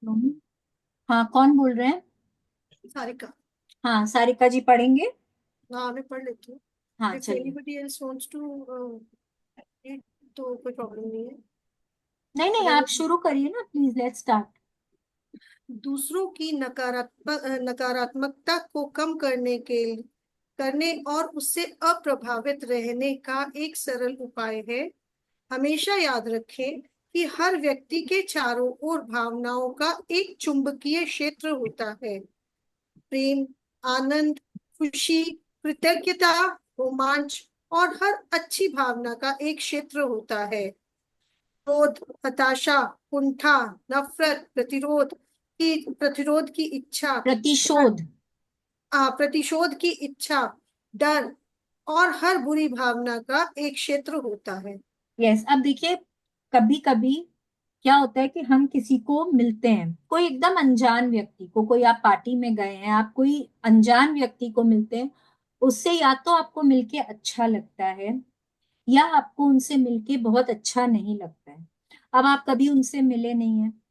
हाँ, कौन बोल रहे हैं? सारिका। हाँ, सारिका जी पढ़ेंगे। हाँ, मैं पढ़ लेती हूँ। हाँ, इफ चलिए। Anybody else wants to read तो कोई प्रॉब्लम नहीं है। नहीं नहीं, आप अदरवाइज, शुरू करिए ना, प्लीज लेट्स स्टार्ट। दूसरों की नकारात्मकता को कम करने और उससे अप्रभावित रहने का एक सरल उपाय है। हमेशा याद रखें कि हर व्यक्ति के चारों ओर भावनाओं का एक चुंबकीय क्षेत्र होता है। प्रेम, आनंद, खुशी, कृतज्ञता, रोमांच और हर अच्छी भावना का एक क्षेत्र होता है। क्रोध, हताशा, कुंठा, नफरत, प्रतिरोध की इच्छा, डर, प्रतिशोध। प्रतिशोध की इच्छा, डर और हर बुरी भावना का एक क्षेत्र होता है। यस, अब देखिए, कभी कभी क्या होता है कि हम किसी को मिलते हैं, कोई एकदम अनजान व्यक्ति को, कोई आप पार्टी में गए हैं, आप कोई अनजान व्यक्ति को मिलते हैं। उससे या तो आपको मिलके अच्छा लगता है, या आपको उनसे मिलके बहुत अच्छा नहीं लगता है। अब आप कभी उनसे मिले नहीं हैं,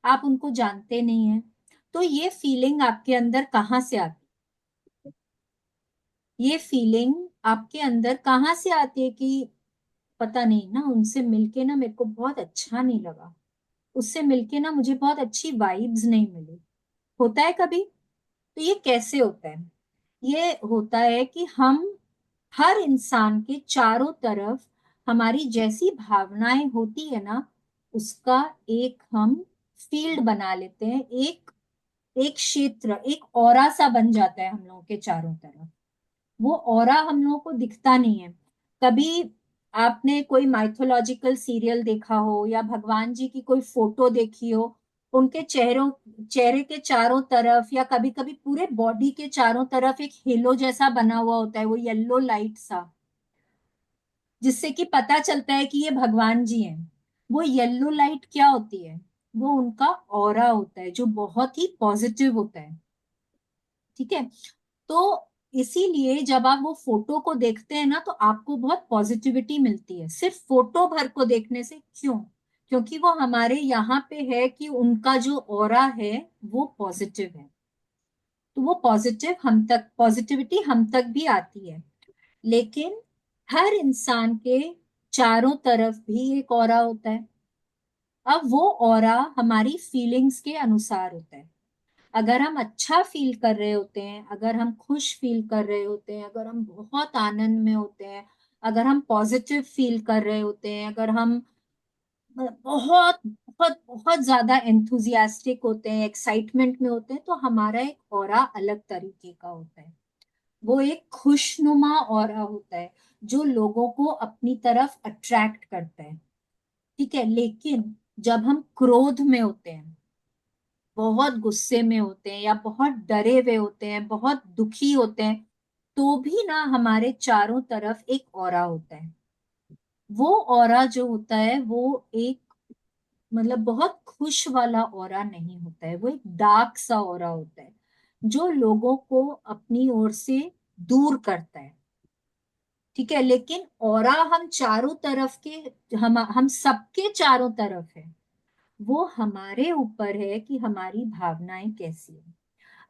आप उनको जानते नहीं हैं, तो ये फीलिंग आपके अंदर कहाँ से आती ये फीलिंग आपके अंदर कहाँ से आती है कि पता नहीं ना, उनसे मिलके ना मेरे को बहुत अच्छा नहीं लगा, उससे मिलके ना मुझे बहुत अच्छी वाइब्स नहीं मिली। होता है कभी? तो ये कैसे होता है? ये होता है कि हम, हर इंसान के चारों तरफ हमारी जैसी भावनाएं होती है ना, उसका एक हम फील्ड बना लेते हैं, एक एक क्षेत्र, एक ऑरा सा बन जाता है हम लोगों के चारों तरफ। वो ऑरा हम लोगों को दिखता नहीं है। कभी आपने कोई माइथोलॉजिकल सीरियल देखा हो, या भगवान जी की कोई फोटो देखी हो, उनके चेहरे के चारों तरफ, या कभी कभी पूरे बॉडी के चारों तरफ एक हेलो जैसा बना हुआ होता है, वो येलो लाइट सा, जिससे कि पता चलता है कि ये भगवान जी हैं। वो येलो लाइट क्या होती है? वो उनका ऑरा होता है, जो बहुत ही पॉजिटिव होता है। ठीक है। तो इसीलिए जब आप वो फोटो को देखते हैं ना, तो आपको बहुत पॉजिटिविटी मिलती है सिर्फ फोटो भर को देखने से। क्यों? क्योंकि वो हमारे यहाँ पे है कि उनका जो ऑरा है वो पॉजिटिव है। तो वो पॉजिटिविटी हम तक भी आती है। लेकिन हर इंसान के चारों तरफ भी एक ऑरा होता है। अब वो ऑरा हमारी फीलिंग्स के अनुसार होता है। अगर हम अच्छा फील कर रहे होते हैं, अगर हम खुश फील कर रहे होते हैं, अगर हम बहुत आनंद में होते हैं, अगर हम पॉजिटिव फील कर रहे होते हैं, अगर हम बहुत बहुत बहुत ज्यादा एंथुजियास्टिक होते हैं, एक्साइटमेंट में होते हैं, तो हमारा एक ऑरा अलग तरीके का होता है। वो एक खुशनुमा ऑरा होता है, जो लोगों को अपनी तरफ अट्रैक्ट करता है। ठीक है। लेकिन जब हम क्रोध में होते हैं, बहुत गुस्से में होते हैं, या बहुत डरे हुए होते हैं, बहुत दुखी होते हैं, तो भी ना हमारे चारों तरफ एक ऑरा होता है। वो ऑरा जो होता है वो एक, मतलब बहुत खुश वाला ऑरा नहीं होता है, वो एक डार्क सा ऑरा होता है, जो लोगों को अपनी ओर से दूर करता है। ठीक है। लेकिन ऑरा हम चारों तरफ के, हम सबके चारों तरफ है। वो हमारे ऊपर है कि हमारी भावनाएं कैसी है।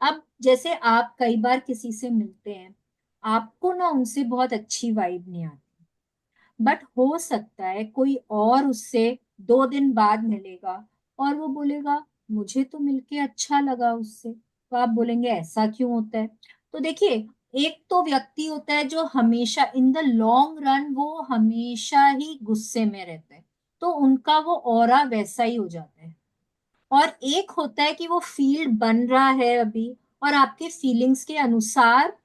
अब जैसे आप कई बार किसी से मिलते हैं, आपको ना उनसे बहुत अच्छी वाइब नहीं आती, बट हो सकता है कोई और उससे 2 दिन बाद मिलेगा, और वो बोलेगा मुझे तो मिलके अच्छा लगा उससे। तो आप बोलेंगे ऐसा क्यों होता है? तो देखिए, एक तो व्यक्ति होता है जो हमेशा इन द लॉन्ग रन वो हमेशा ही गुस्से में रहता है, तो उनका वो ऑरा वैसा ही हो जाता है। और एक होता है कि वो फील्ड बन रहा है अभी, और आपके फीलिंग्स के अनुसार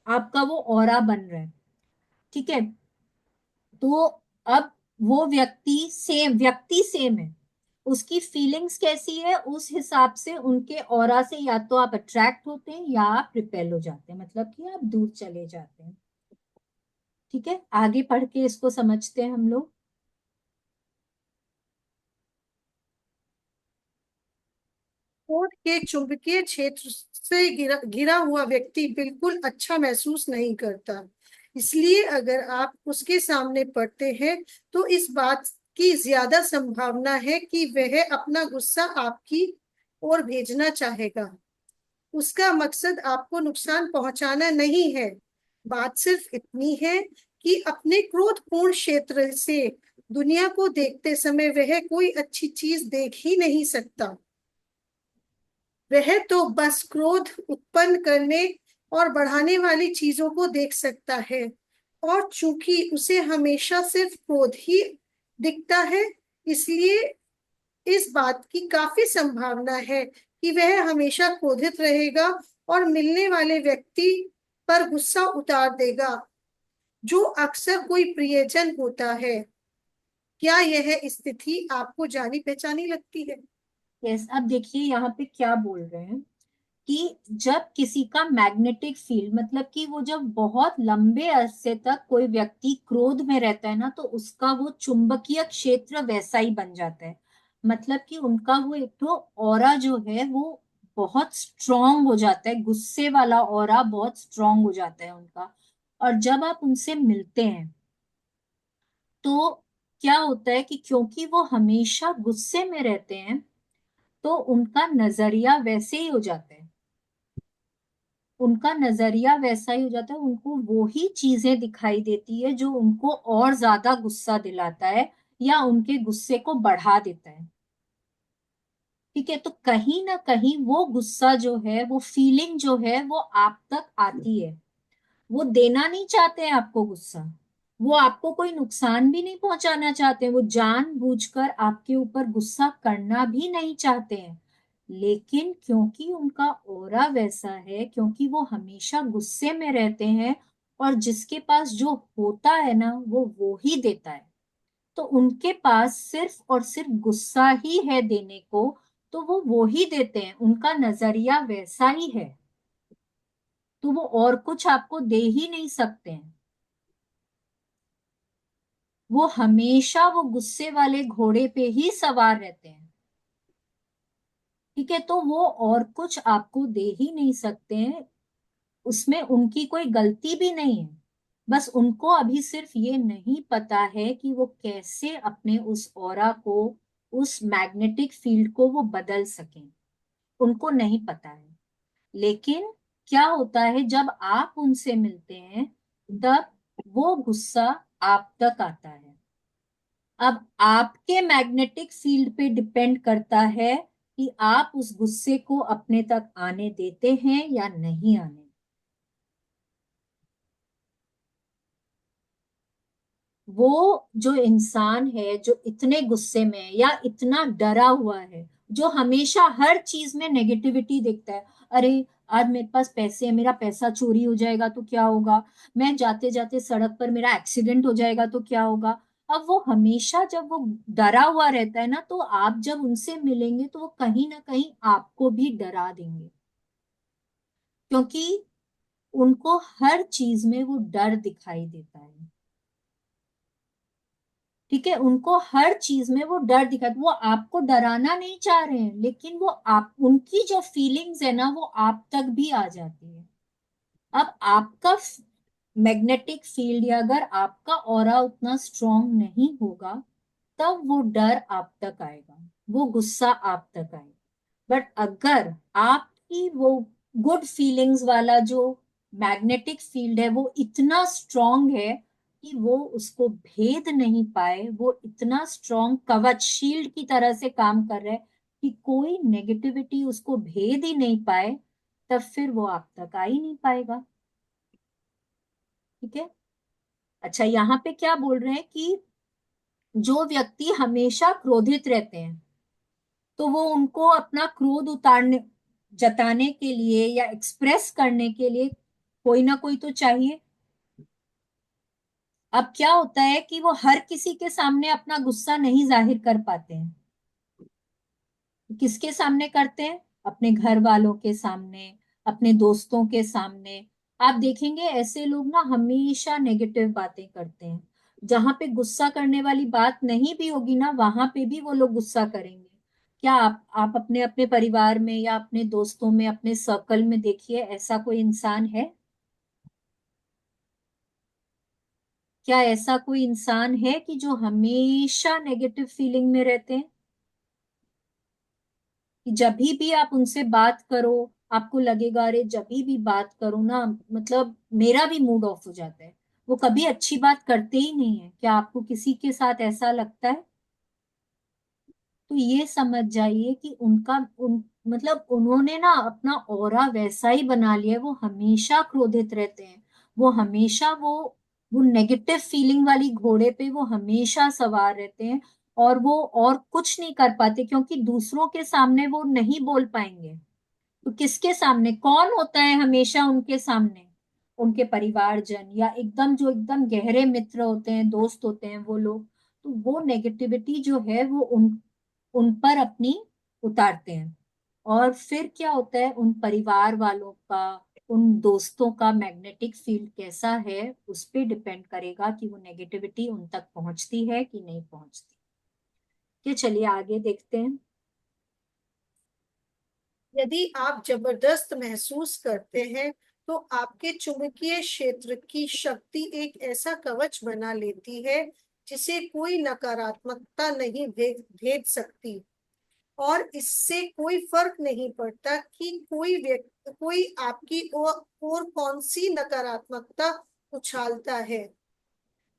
आपका वो ऑरा बन रहा है। ठीक है। तो अब वो व्यक्ति सेम है, उसकी फीलिंग्स कैसी है, उस हिसाब से उनके ऑरा से या तो आप अट्रैक्ट होते हैं या आप रिपेल हो जाते हैं, मतलब कि आप दूर चले जाते हैं। ठीक है, आगे पढ़ के इसको समझते हैं हम लोग। क्रोध के चुंबकीय क्षेत्र से घिरा हुआ व्यक्ति बिल्कुल अच्छा महसूस नहीं करता। इसलिए अगर आप उसके सामने पड़ते हैं तो इस बात की ज्यादा संभावना है कि वह अपना गुस्सा आपकी ओर भेजना चाहेगा। उसका मकसद आपको नुकसान पहुंचाना नहीं है। बात सिर्फ इतनी है कि अपने क्रोधपूर्ण क्षेत्र से दुनिया को देखते समय वह कोई अच्छी चीज देख ही नहीं सकता। वह तो बस क्रोध उत्पन्न करने और बढ़ाने वाली चीजों को देख सकता है। और चूंकि उसे हमेशा सिर्फ क्रोध ही दिखता है, इसलिए इस बात की काफी संभावना है कि वह हमेशा क्रोधित रहेगा और मिलने वाले व्यक्ति पर गुस्सा उतार देगा, जो अक्सर कोई प्रियजन होता है। क्या यह स्थिति आपको जानी पहचानी लगती है? यस, अब देखिए यहाँ पे क्या बोल रहे हैं कि जब किसी का मैग्नेटिक फील्ड, मतलब कि वो जब बहुत लंबे अरसे तक कोई व्यक्ति क्रोध में रहता है ना, तो उसका वो चुंबकीय क्षेत्र वैसा ही बन जाता है। मतलब कि उनका वो एक तो ऑरा जो है वो बहुत स्ट्रांग हो जाता है, गुस्से वाला ऑरा बहुत स्ट्रांग हो जाता है उनका। और जब आप उनसे मिलते हैं तो क्या होता है कि क्योंकि वो हमेशा गुस्से में रहते हैं, तो उनका नजरिया वैसे ही हो जाता है। उनका नजरिया वैसा ही हो जाता है, उनको वो ही चीजें दिखाई देती है जो उनको और ज्यादा गुस्सा दिलाता है या उनके गुस्से को बढ़ा देता है। ठीक है, तो कहीं ना कहीं वो गुस्सा जो है, वो फीलिंग जो है, वो आप तक आती है। वो देना नहीं चाहते हैं आपको गुस्सा, वो आपको कोई नुकसान भी नहीं पहुंचाना चाहते हैं, वो जानबूझकर आपके ऊपर गुस्सा करना भी नहीं चाहते हैं। लेकिन क्योंकि उनका ऑरा वैसा है, क्योंकि वो हमेशा गुस्से में रहते हैं और जिसके पास जो होता है ना वो ही देता है, तो उनके पास सिर्फ और सिर्फ गुस्सा ही है देने को, तो वो ही देते हैं, उनका नजरिया वैसा ही है। तो वो और कुछ आपको दे ही नहीं सकते हैं। वो हमेशा वो गुस्से वाले घोड़े पे ही सवार रहते हैं। ठीक है, तो वो और कुछ आपको दे ही नहीं सकते हैं। उसमें उनकी कोई गलती भी नहीं है। बस उनको अभी सिर्फ ये नहीं पता है कि वो कैसे अपने उस ऑरा को, उस मैग्नेटिक फील्ड को वो बदल सकें। उनको नहीं पता है। लेकिन क्या होता है जब आप उनसे मिलते हैं, तब वो गुस्सा आप तक आता है। अब आपके मैग्नेटिक फील्ड पे डिपेंड करता है कि आप उस गुस्से को अपने तक आने देते हैं या नहीं आने। वो जो इंसान है जो इतने गुस्से में है या इतना डरा हुआ है, जो हमेशा हर चीज में नेगेटिविटी देखता है, अरे आज मेरे पास पैसे है, मेरा पैसा चोरी हो जाएगा तो क्या होगा, मैं जाते जाते सड़क पर मेरा एक्सीडेंट हो जाएगा तो क्या होगा। अब वो हमेशा जब वो डरा हुआ रहता है ना, तो आप जब उनसे मिलेंगे तो वो कहीं ना कहीं आपको भी डरा देंगे, क्योंकि उनको हर चीज में वो डर दिखाई देता है। ठीक है, उनको हर चीज में वो डर दिखा, वो आपको डराना नहीं चाह रहे हैं, लेकिन वो आप, उनकी जो फीलिंग्स है ना वो आप तक भी आ जाती है। अब आपका मैग्नेटिक फील्ड या अगर आपका ऑरा उतना स्ट्रांग नहीं होगा, तब वो डर आप तक आएगा, वो गुस्सा आप तक आएगा। बट अगर आपकी वो गुड फीलिंग्स वाला जो मैग्नेटिक फील्ड है वो इतना स्ट्रांग है कि वो उसको भेद नहीं पाए, वो इतना स्ट्रांग कवच शील्ड की तरह से काम कर रहा है कि कोई नेगेटिविटी उसको भेद ही नहीं पाए, तब फिर वो आप तक आ ही नहीं पाएगा। ठीक है। अच्छा, यहाँ पे क्या बोल रहे हैं कि जो व्यक्ति हमेशा क्रोधित रहते हैं, तो वो उनको अपना क्रोध उतारने, जताने के लिए या एक्सप्रेस करने के लिए कोई ना कोई तो चाहिए। अब क्या होता है कि वो हर किसी के सामने अपना गुस्सा नहीं जाहिर कर पाते हैं। किसके सामने करते हैं? अपने घर वालों के सामने, अपने दोस्तों के सामने। आप देखेंगे ऐसे लोग ना हमेशा नेगेटिव बातें करते हैं। जहां पे गुस्सा करने वाली बात नहीं भी होगी ना, वहां पे भी वो लोग गुस्सा करेंगे। क्या आप अपने अपने परिवार में या अपने दोस्तों में, अपने सर्कल में देखिए, ऐसा कोई इंसान है? क्या ऐसा कोई इंसान है कि जो हमेशा नेगेटिव फीलिंग में रहते हैं? कि जब भी आप उनसे बात करो, आपको लगेगा अरे जब भी बात करो ना, मतलब मेरा भी मूड ऑफ हो जाता है, वो कभी अच्छी बात करते ही नहीं है। क्या आपको किसी के साथ ऐसा लगता है? तो ये समझ जाइए कि उनका उन मतलब उन्होंने ना अपना ऑरा वैसा ही बना लिया है, वो हमेशा क्रोधित रहते हैं, वो हमेशा वो नेगेटिव फीलिंग वाली घोड़े पे वो हमेशा सवार रहते हैं। और वो और कुछ नहीं कर पाते, क्योंकि दूसरों के सामने वो नहीं बोल पाएंगे। तो किसके सामने कौन होता है हमेशा उनके सामने? उनके परिवारजन, या एकदम जो एकदम गहरे मित्र होते हैं, दोस्त होते हैं, वो लोग। तो वो नेगेटिविटी जो है वो उन पर अपनी उतारते हैं। और फिर क्या होता है, उन परिवार वालों का, उन दोस्तों का मैग्नेटिक फील्ड कैसा है, उस पे डिपेंड करेगा कि वो नेगेटिविटी उन तक पहुंचती है कि नहीं पहुंचती। तो चलिए आगे देखते हैं। यदि आप जबरदस्त महसूस करते हैं तो आपके चुंबकीय क्षेत्र की शक्ति एक ऐसा कवच बना लेती है जिसे कोई नकारात्मकता नहीं भेद सकती। और इससे कोई फर्क नहीं पड़ता कि कोई आपकी ओर कौन सी नकारात्मकता उछालता है,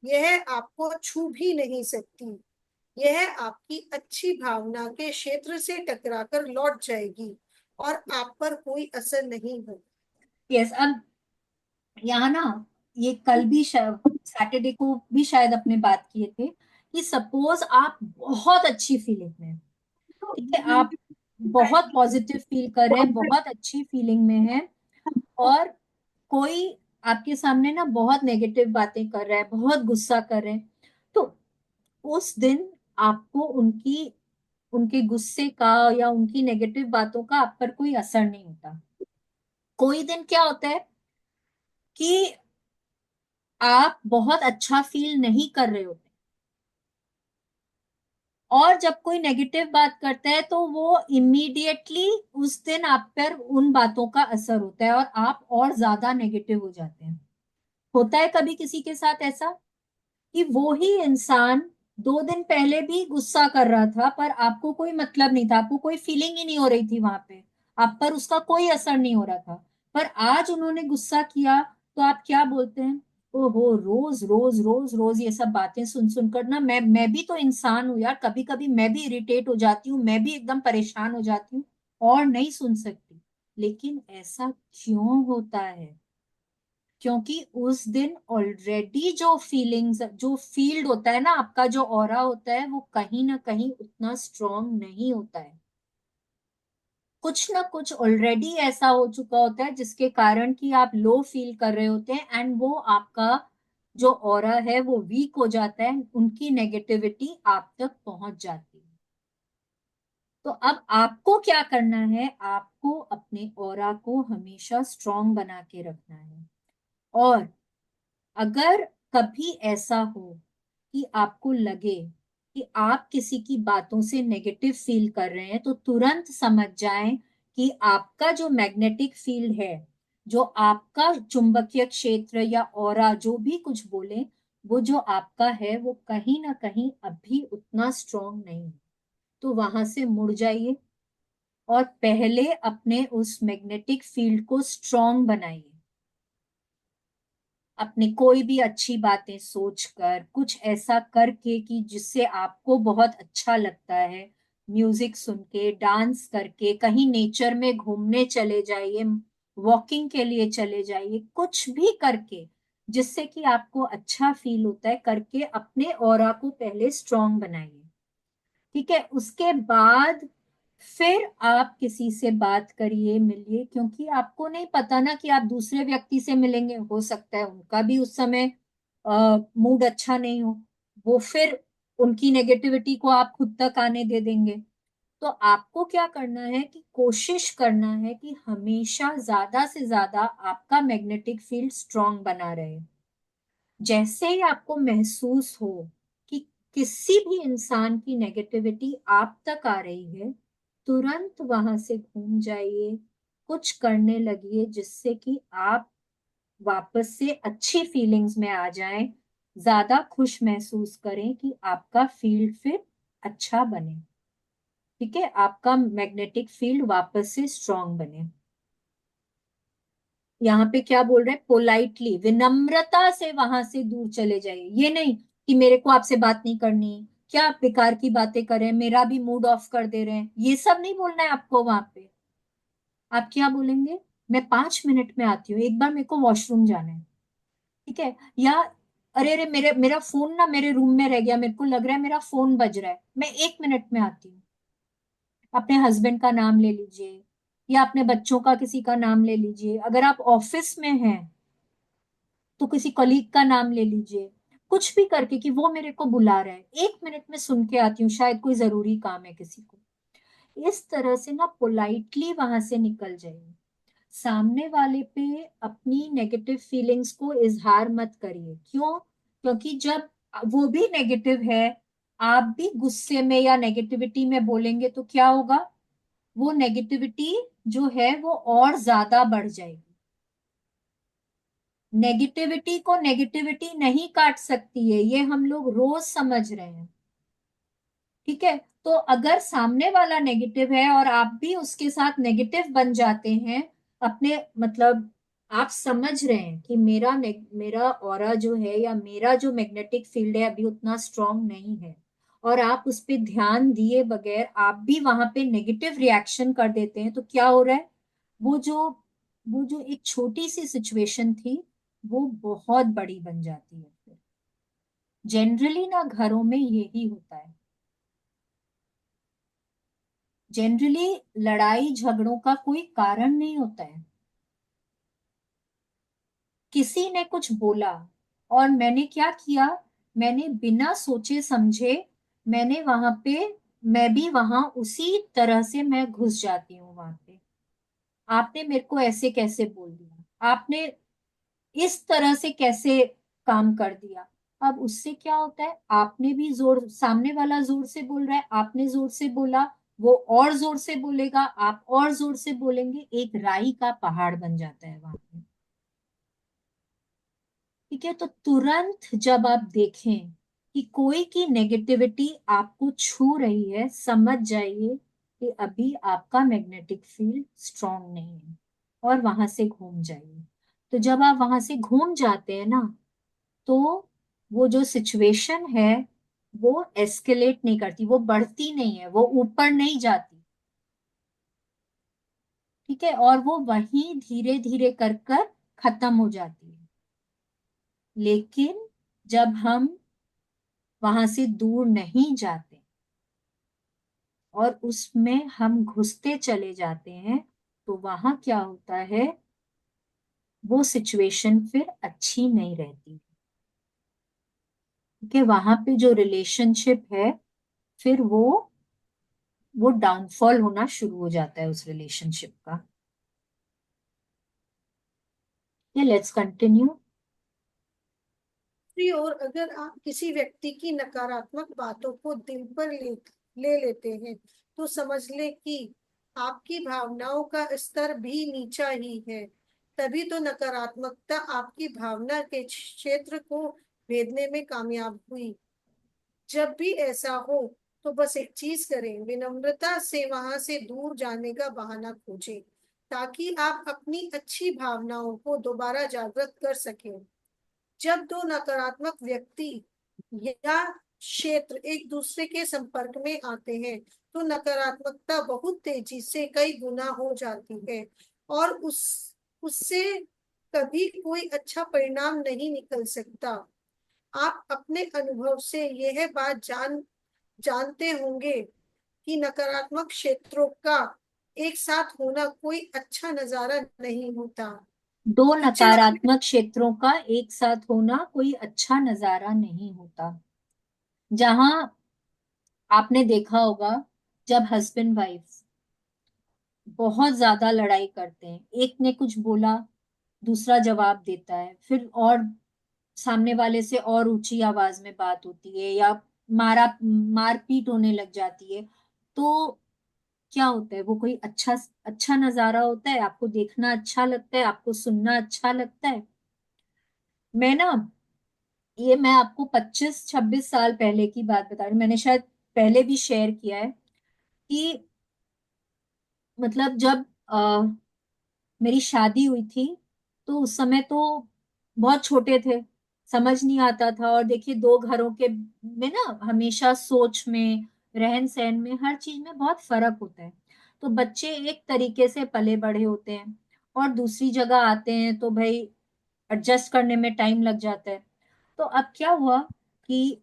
यह आपको छू भी नहीं सकती। यह आपकी अच्छी भावना के क्षेत्र से टकराकर लौट जाएगी और आप पर कोई असर नहीं होगा। यस, अब यहाँ ना, ये कल भी सैटरडे को भी शायद अपने बात किए थे कि सपोज आप बहुत अच्छी फीलिंग में हैं, ठीक है, आप बहुत पॉजिटिव फील कर रहे हैं, बहुत अच्छी फीलिंग में हैं, और कोई आपके सामने ना बहुत नेगेटिव बातें कर रहा है, बहुत गुस्सा कर रहे हैं। तो उस दिन आपको उनकी उनके गुस्से का या उनकी नेगेटिव बातों का आप पर कोई असर नहीं होता। कोई दिन क्या होता है कि आप बहुत अच्छा फील नहीं कर रहे होते, और जब कोई नेगेटिव बात करता है तो वो इमीडिएटली उस दिन आप पर उन बातों का असर होता है, और आप और ज्यादा नेगेटिव हो जाते हैं। होता है कभी किसी के साथ ऐसा कि वो ही इंसान 2 दिन पहले भी गुस्सा कर रहा था, पर आपको कोई मतलब नहीं था, आपको कोई फीलिंग ही नहीं हो रही थी वहां पे, आप पर उसका कोई असर नहीं हो रहा था, पर आज उन्होंने गुस्सा किया, तो आप क्या बोलते हैं? ओहो, रोज रोज रोज रोज ये सब बातें सुन सुनकर ना मैं भी तो इंसान हूँ यार, कभी कभी मैं भी इरिटेट हो जाती हूँ, मैं भी एकदम परेशान हो जाती हूँ, और नहीं सुन सकती। लेकिन ऐसा क्यों होता है? क्योंकि उस दिन ऑलरेडी जो फीलिंग्स, जो फील्ड होता है ना, आपका जो ऑरा होता है, वो कहीं ना कहीं उतना स्ट्रांग नहीं होता है। कुछ ना कुछ ऑलरेडी ऐसा हो चुका होता है जिसके कारण कि आप लो फील कर रहे होते हैं, एंड वो आपका जो ऑरा है वो वीक हो जाता है, उनकी नेगेटिविटी आप तक पहुंच जाती है। तो अब आपको क्या करना है? आपको अपने ऑरा को हमेशा स्ट्रांग बना के रखना है। और अगर कभी ऐसा हो कि आपको लगे कि आप किसी की बातों से नेगेटिव फील कर रहे हैं, तो तुरंत समझ जाएं कि आपका जो मैग्नेटिक फील्ड है, जो आपका चुंबकीय क्षेत्र या ऑरा जो भी कुछ बोले, वो जो आपका है वो कहीं ना कहीं अभी उतना स्ट्रांग नहीं है। तो वहां से मुड़ जाइए और पहले अपने उस मैग्नेटिक फील्ड को स्ट्रांग बनाइए। अपने कोई भी अच्छी बातें सोचकर, कुछ ऐसा करके कि जिससे आपको बहुत अच्छा लगता है, म्यूजिक सुन के, डांस करके, कहीं नेचर में घूमने चले जाइए, वॉकिंग के लिए चले जाइए, कुछ भी करके जिससे कि आपको अच्छा फील होता है, करके अपने ऑरा को पहले स्ट्रांग बनाइए। ठीक है, उसके बाद फिर आप किसी से बात करिए, मिलिए, क्योंकि आपको नहीं पता ना कि आप दूसरे व्यक्ति से मिलेंगे, हो सकता है उनका भी उस समय मूड अच्छा नहीं हो, वो फिर उनकी नेगेटिविटी को आप खुद तक आने दे देंगे। तो आपको क्या करना है कि कोशिश करना है कि हमेशा ज्यादा से ज्यादा आपका मैग्नेटिक फील्ड स्ट्रांग बना रहे। जैसे ही आपको महसूस हो कि किसी भी इंसान की नेगेटिविटी आप तक आ रही है, तुरंत वहां से घूम जाइए, कुछ करने लगिए जिससे कि आप वापस से अच्छी फीलिंग्स में आ जाएं, ज्यादा खुश महसूस करें कि आपका फील्ड फिर अच्छा बने। ठीक है, आपका मैग्नेटिक फील्ड वापस से स्ट्रांग बने। यहाँ पे क्या बोल रहे हैं, पोलाइटली, विनम्रता से वहां से दूर चले जाइए। ये नहीं कि मेरे को आपसे बात नहीं करनी, क्या आप बेकार की बातें करें, मेरा भी मूड ऑफ कर दे रहे हैं, ये सब नहीं बोलना है आपको वहां पे। आप क्या बोलेंगे, मैं 5 मिनट में आती हूँ, एक बार मेरे को वॉशरूम जाना है। ठीक है, या अरे अरे मेरे मेरा फोन ना मेरे रूम में रह गया, मेरे को लग रहा है मेरा फोन बज रहा है, मैं 1 मिनट में आती हूँ। अपने हस्बैंड का नाम ले लीजिए, या अपने बच्चों का किसी का नाम ले लीजिए, अगर आप ऑफिस में हैं तो किसी कलीग का नाम ले लीजिए, कुछ भी करके कि वो मेरे को बुला रहा है, 1 मिनट में सुन के आती हूँ, शायद कोई जरूरी काम है किसी को। इस तरह से ना पोलाइटली वहां से निकल जाइए। सामने वाले पे अपनी नेगेटिव फीलिंग्स को इजहार मत करिए। क्यों? क्योंकि जब वो भी नेगेटिव है, आप भी गुस्से में या नेगेटिविटी में बोलेंगे तो क्या होगा, वो नेगेटिविटी जो है वो और ज्यादा बढ़ जाएगी। नेगेटिविटी को नेगेटिविटी नहीं काट सकती है, ये हम लोग रोज समझ रहे हैं। ठीक है, तो अगर सामने वाला नेगेटिव है और आप भी उसके साथ नेगेटिव बन जाते हैं, अपने मतलब आप समझ रहे हैं कि मेरा ऑरा जो है या मेरा जो मैग्नेटिक फील्ड है अभी उतना स्ट्रांग नहीं है, और आप उस पर ध्यान दिए बगैर आप भी वहां पे नेगेटिव रिएक्शन कर देते हैं, तो क्या हो रहा है, वो जो वो जो एक छोटी सी सिचुएशन थी वो बहुत बड़ी बन जाती है फिर। जनरली ना घरों में यही होता है। जनरली लड़ाई झगड़ों का कोई कारण नहीं होता है, किसी ने कुछ बोला और मैंने क्या किया, मैंने बिना सोचे समझे, मैंने वहां पे, मैं भी वहां उसी तरह से मैं घुस जाती हूँ वहां पे। आपने मेरे को ऐसे कैसे बोल दिया, आपने इस तरह से कैसे काम कर दिया। अब उससे क्या होता है, आपने भी जोर, सामने वाला जोर से बोल रहा है, आपने जोर से बोला, वो और जोर से बोलेगा, आप और जोर से बोलेंगे, एक राई का पहाड़ बन जाता है वहां पे। ठीक है, तो तुरंत जब आप देखें कि कोई की नेगेटिविटी आपको छू रही है, समझ जाइए कि अभी आपका मैग्नेटिक फील्ड स्ट्रांग नहीं है, और वहां से घूम जाइए। तो जब आप वहां से घूम जाते हैं ना, तो वो जो सिचुएशन है वो एस्केलेट नहीं करती, वो बढ़ती नहीं है, वो ऊपर नहीं जाती। ठीक है, और वो वहीं धीरे धीरे कर कर खत्म हो जाती है। लेकिन जब हम वहां से दूर नहीं जाते और उसमें हम घुसते चले जाते हैं, तो वहां क्या होता है, वो सिचुएशन फिर अच्छी नहीं रहती। ठीक है, वहां पे जो रिलेशनशिप है फिर वो डाउनफॉल होना शुरू हो जाता है उस रिलेशनशिप का। ये लेट्स कंटिन्यू। दूसरी ओर अगर आप किसी व्यक्ति की नकारात्मक बातों को दिल पर ले लेते हैं, तो समझ लें कि आपकी भावनाओं का स्तर भी नीचा ही है। तभी तो नकारात्मकता आपकी भावना के क्षेत्र को भेदने में कामयाब हुई। जब भी ऐसा हो तो बस एक चीज करें, विनम्रता से वहां से दूर जाने का बहाना खोजें, ताकि आप अपनी अच्छी भावनाओं को दोबारा जागृत कर सकें। जब दो नकारात्मक व्यक्ति या क्षेत्र एक दूसरे के संपर्क में आते हैं, तो नकारात्मकता बहुत तेजी से कई गुना हो जाती है, और उससे कभी कोई अच्छा परिणाम नहीं निकल सकता। आप अपने अनुभव से यह बात जानते होंगे कि नकारात्मक क्षेत्रों का एक साथ होना कोई अच्छा नजारा नहीं होता। दो अच्छे नतीजे नकारात्मक क्षेत्रों का एक साथ होना कोई अच्छा नजारा नहीं होता। जहां आपने देखा होगा, जब हस्बैंड वाइफ बहुत ज्यादा लड़ाई करते हैं, एक ने कुछ बोला, दूसरा जवाब देता है, फिर और सामने वाले से और ऊंची आवाज में बात होती है, या मारपीट होने लग जाती है, तो क्या होता है, वो कोई अच्छा अच्छा नजारा होता है? आपको देखना अच्छा लगता है, आपको सुनना अच्छा लगता है? मैं ना, ये मैं आपको 25-26 साल पहले की बात बता रही हूँ, मैंने शायद पहले भी शेयर किया है। कि मतलब जब मेरी शादी हुई थी तो उस समय तो बहुत छोटे थे, समझ नहीं आता था। और देखिए, दो घरों के में ना हमेशा सोच में, रहन सहन में, हर चीज में बहुत फर्क होता है। तो बच्चे एक तरीके से पले बड़े होते हैं और दूसरी जगह आते हैं तो भाई एडजस्ट करने में टाइम लग जाता है। तो अब क्या हुआ कि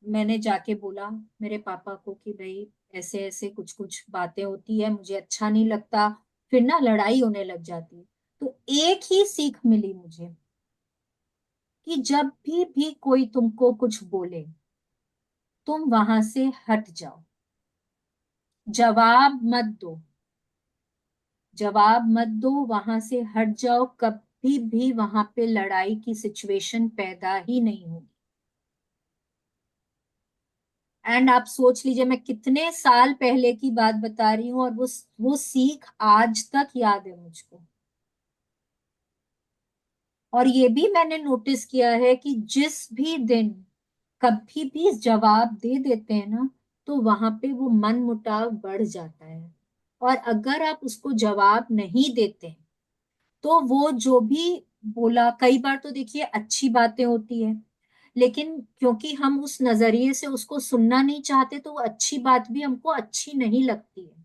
मैंने जाके बोला मेरे पापा को कि भाई ऐसे ऐसे कुछ कुछ बातें होती है, मुझे अच्छा नहीं लगता, फिर ना लड़ाई होने लग जाती है। तो एक ही सीख मिली मुझे कि जब भी कोई तुमको कुछ बोले, तुम वहां से हट जाओ, जवाब मत दो, जवाब मत दो, वहां से हट जाओ। कभी भी वहां पे लड़ाई की सिचुएशन पैदा ही नहीं होगी। एंड आप सोच लीजिए, मैं कितने साल पहले की बात बता रही हूँ, और वो सीख आज तक याद है मुझको। और ये भी मैंने नोटिस किया है कि जिस भी दिन कभी भी जवाब दे देते हैं ना, तो वहां पे वो मन मुटाव बढ़ जाता है। और अगर आप उसको जवाब नहीं देते तो वो जो भी बोला, कई बार तो देखिए अच्छी बातें होती है, लेकिन क्योंकि हम उस नजरिए से उसको सुनना नहीं चाहते तो वो अच्छी बात भी हमको अच्छी नहीं लगती है।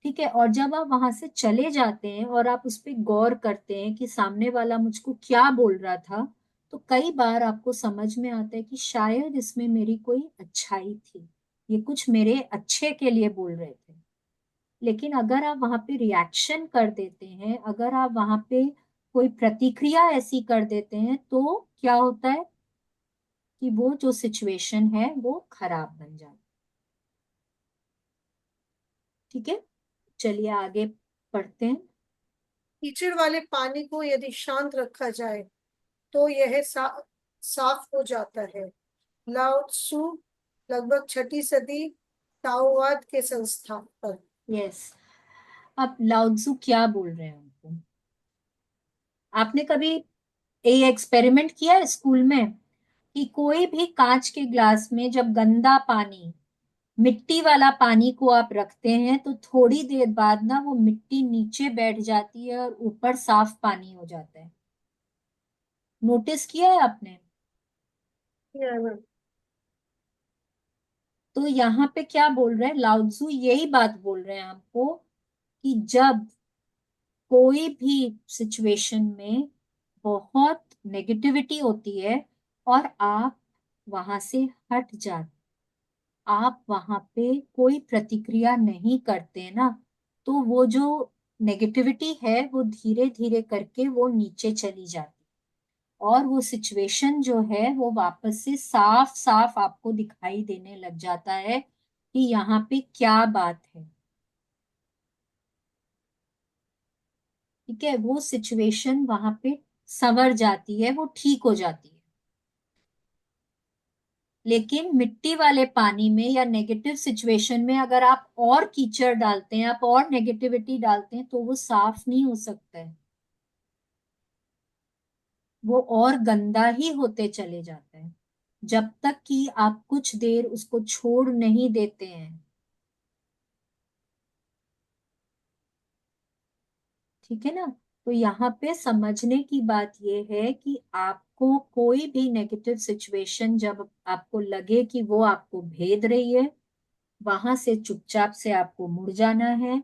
ठीक है, और जब आप वहां से चले जाते हैं और आप उस पर गौर करते हैं कि सामने वाला मुझको क्या बोल रहा था, तो कई बार आपको समझ में आता है कि शायद इसमें मेरी कोई अच्छाई थी, ये कुछ मेरे अच्छे के लिए बोल रहे थे। लेकिन अगर आप वहां पे रिएक्शन कर देते हैं, अगर आप वहां पे कोई प्रतिक्रिया ऐसी कर देते हैं, तो क्या होता है कि वो जो सिचुएशन है वो खराब बन जाती है। ठीक है, चलिए आगे पढ़ते हैं। कीचड़ वाले पानी को यदि शांत रखा जाए तो यह साफ हो जाता है। लाओ त्सु, लगभग छठी सदी, ताओवाद के संस्थापक। यस, अब लाउत्जू क्या बोल रहे हैं उनको? आपने कभी ये एक्सपेरिमेंट किया है स्कूल में कि कोई भी कांच के ग्लास में जब गंदा पानी, मिट्टी वाला पानी को आप रखते हैं, तो थोड़ी देर बाद ना वो मिट्टी नीचे बैठ जाती है और ऊपर साफ पानी हो जाता है। नोटिस किया है आपने? तो यहाँ पे क्या बोल रहे हैं लाउत्जू, यही बात बोल रहे हैं हमको कि जब कोई भी सिचुएशन में बहुत नेगेटिविटी होती है और आप वहां से हट जाते, आप वहां पे कोई प्रतिक्रिया नहीं करते ना, तो वो जो नेगेटिविटी है वो धीरे धीरे करके वो नीचे चली जाती, और वो सिचुएशन जो है वो वापस से साफ साफ आपको दिखाई देने लग जाता है कि यहाँ पे क्या बात है। ठीक है, वो सिचुएशन वहां पे संवर जाती है, वो ठीक हो जाती है। लेकिन मिट्टी वाले पानी में या नेगेटिव सिचुएशन में अगर आप और कीचड़ डालते हैं, आप और नेगेटिविटी डालते हैं, तो वो साफ नहीं हो सकता है, वो और गंदा ही होते चले जाता है, जब तक कि आप कुछ देर उसको छोड़ नहीं देते हैं। ठीक है ना? तो यहाँ पे समझने की बात यह है कि आपको कोई भी नेगेटिव सिचुएशन जब आपको लगे कि वो आपको भेद रही है, वहां से चुपचाप से आपको मुड़ जाना है।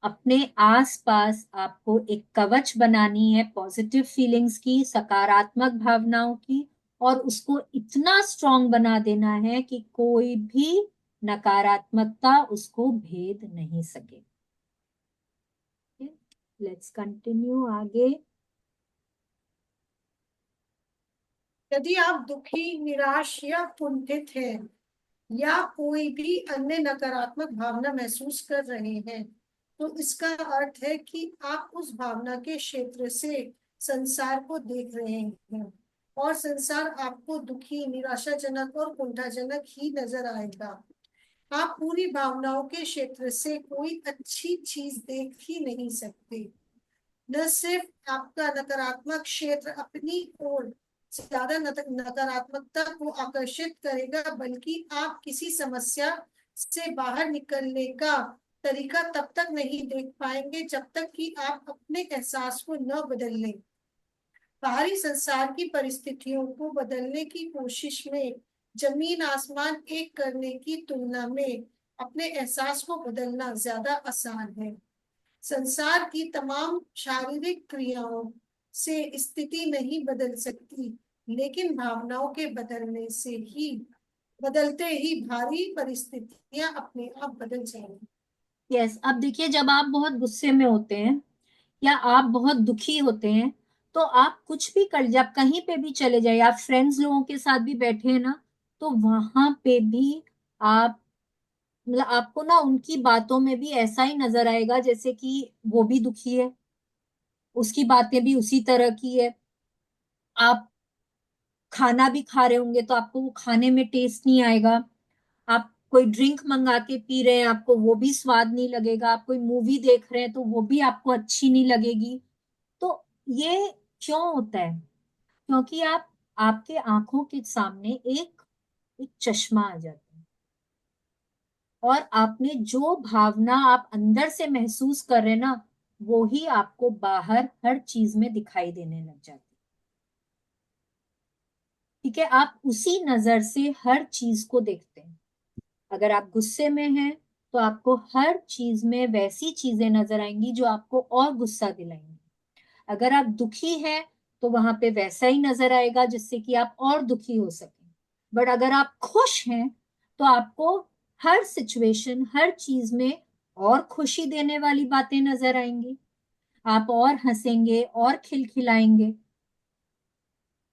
अपने आसपास आपको एक कवच बनानी है पॉजिटिव फीलिंग्स की, सकारात्मक भावनाओं की, और उसको इतना स्ट्रांग बना देना है कि कोई भी नकारात्मकता उसको भेद नहीं सके। लेट्स कंटिन्यू आगे। यदि आप दुखी, निराश या कुंठित हैं या कोई भी अन्य नकारात्मक भावना महसूस कर रहे हैं, तो इसका अर्थ है कि आप उस भावना के क्षेत्र से संसार को देख रहे हैं, और संसार आपको दुखी, निराशाजनक और कुंठाजनक ही नजर आएगा। आप पूरी भावनाओं के क्षेत्र से कोई अच्छी चीज देख ही नहीं सकते। न सिर्फ आपका नकारात्मक क्षेत्र अपनी ओर ज्यादा नकारात्मकता को आकर्षित करेगा, बल्कि आप किसी समस्या से बाहर निकलने का तरीका तब तक नहीं देख पाएंगे जब तक कि आप अपने एहसास को न बदल लें। बाहरी संसार की परिस्थितियों को बदलने की कोशिश में जमीन आसमान एक करने की तुलना में अपने एहसास को बदलना ज्यादा आसान है। संसार की तमाम शारीरिक क्रियाओं से स्थिति नहीं बदल सकती, लेकिन भावनाओं के बदलते ही भारी परिस्थितियां अपने आप बदल जाएंगी। यस, अब देखिए, जब आप बहुत गुस्से में होते हैं या आप बहुत दुखी होते हैं, तो आप कुछ भी कर, जब कहीं पे भी चले जाइए, आप फ्रेंड्स लोगों के साथ भी बैठे हैं ना, तो वहां पे भी आप, मतलब आपको ना उनकी बातों में भी ऐसा ही नजर आएगा जैसे कि वो भी दुखी है, उसकी बातें भी उसी तरह की है। आप खाना भी खा रहे होंगे तो आपको वो खाने में टेस्ट नहीं आएगा। आप कोई ड्रिंक मंगा के पी रहे हैं, आपको वो भी स्वाद नहीं लगेगा। आप कोई मूवी देख रहे हैं तो वो भी आपको अच्छी नहीं लगेगी। तो ये क्यों होता है? क्योंकि आप, आपके आंखों के सामने एक एक चश्मा आ जाता है, और आपने जो भावना आप अंदर से महसूस कर रहे हैं ना, वो ही आपको बाहर हर चीज में दिखाई देने लग जाती है। ठीक है, आप उसी नजर से हर चीज को देखते हैं। अगर आप गुस्से में हैं तो आपको हर चीज में वैसी चीजें नजर आएंगी जो आपको और गुस्सा दिलाएंगी। अगर आप दुखी हैं तो वहां पे वैसा ही नजर आएगा जिससे कि आप और दुखी हो सकें। बट अगर आप खुश हैं तो आपको हर सिचुएशन, हर चीज में और खुशी देने वाली बातें नजर आएंगी। आप और हंसेंगे और खिलखिलाएंगे।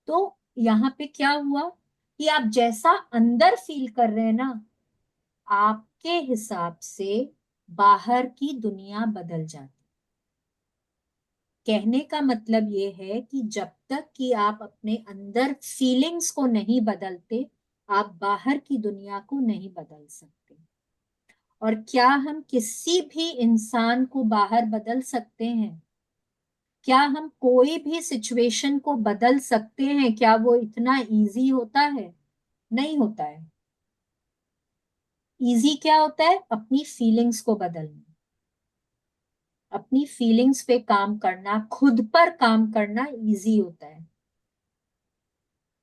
तो यहाँ पे क्या हुआ कि आप जैसा अंदर फील कर रहे हैं ना, आपके हिसाब से बाहर की दुनिया बदल जाती। कहने का मतलब ये है कि जब तक कि आप अपने अंदर फीलिंग्स को नहीं बदलते, आप बाहर की दुनिया को नहीं बदल सकते। और क्या हम किसी भी इंसान को बाहर बदल सकते हैं? क्या हम कोई भी सिचुएशन को बदल सकते हैं? क्या वो इतना इजी होता है? नहीं होता है। इजी क्या होता है? अपनी फीलिंग्स को बदलना, अपनी फीलिंग्स पे काम करना, खुद पर काम करना इजी होता है।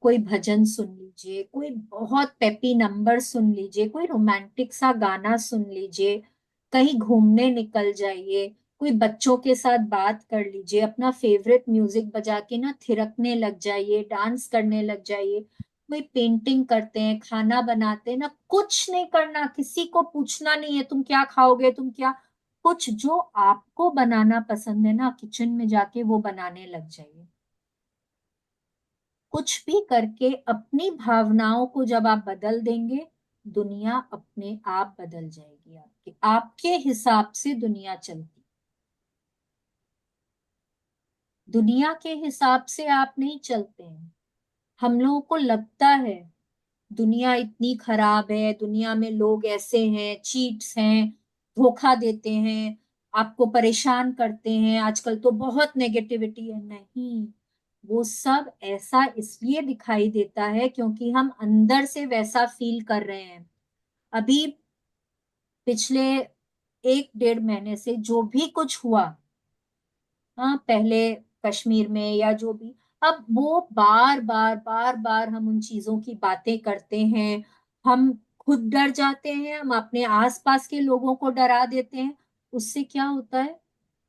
कोई भजन सुन लीजिए, कोई बहुत पेपी नंबर सुन लीजिए, कोई रोमांटिक सा गाना सुन लीजिए, कहीं घूमने निकल जाइए, कोई बच्चों के साथ बात कर लीजिए, अपना फेवरेट म्यूजिक बजा के ना थिरकने लग जाइए, डांस करने लग जाइए। कोई पेंटिंग करते हैं, खाना बनाते हैं ना, कुछ नहीं करना, किसी को पूछना नहीं है तुम क्या खाओगे, तुम क्या, कुछ जो आपको बनाना पसंद है ना, किचन में जाके वो बनाने लग जाइए। कुछ भी करके अपनी भावनाओं को जब आप बदल देंगे, दुनिया अपने आप बदल जाएगी। आपके आपके हिसाब से दुनिया चलती, दुनिया के हिसाब से आप नहीं चलते हैं। हम लोगों को लगता है दुनिया इतनी खराब है, दुनिया में लोग ऐसे हैं, चीट्स हैं, धोखा देते हैं, आपको परेशान करते हैं, आजकल तो बहुत नेगेटिविटी है। नहीं, वो सब ऐसा इसलिए दिखाई देता है क्योंकि हम अंदर से वैसा फील कर रहे हैं। अभी पिछले 1 डेढ़ महीने से जो भी कुछ हुआ, हाँ, पहले कश्मीर में या जो भी, अब वो बार बार हम उन चीजों की बातें करते हैं। हम खुद डर जाते हैं, हम अपने आसपास के लोगों को डरा देते हैं। उससे क्या होता है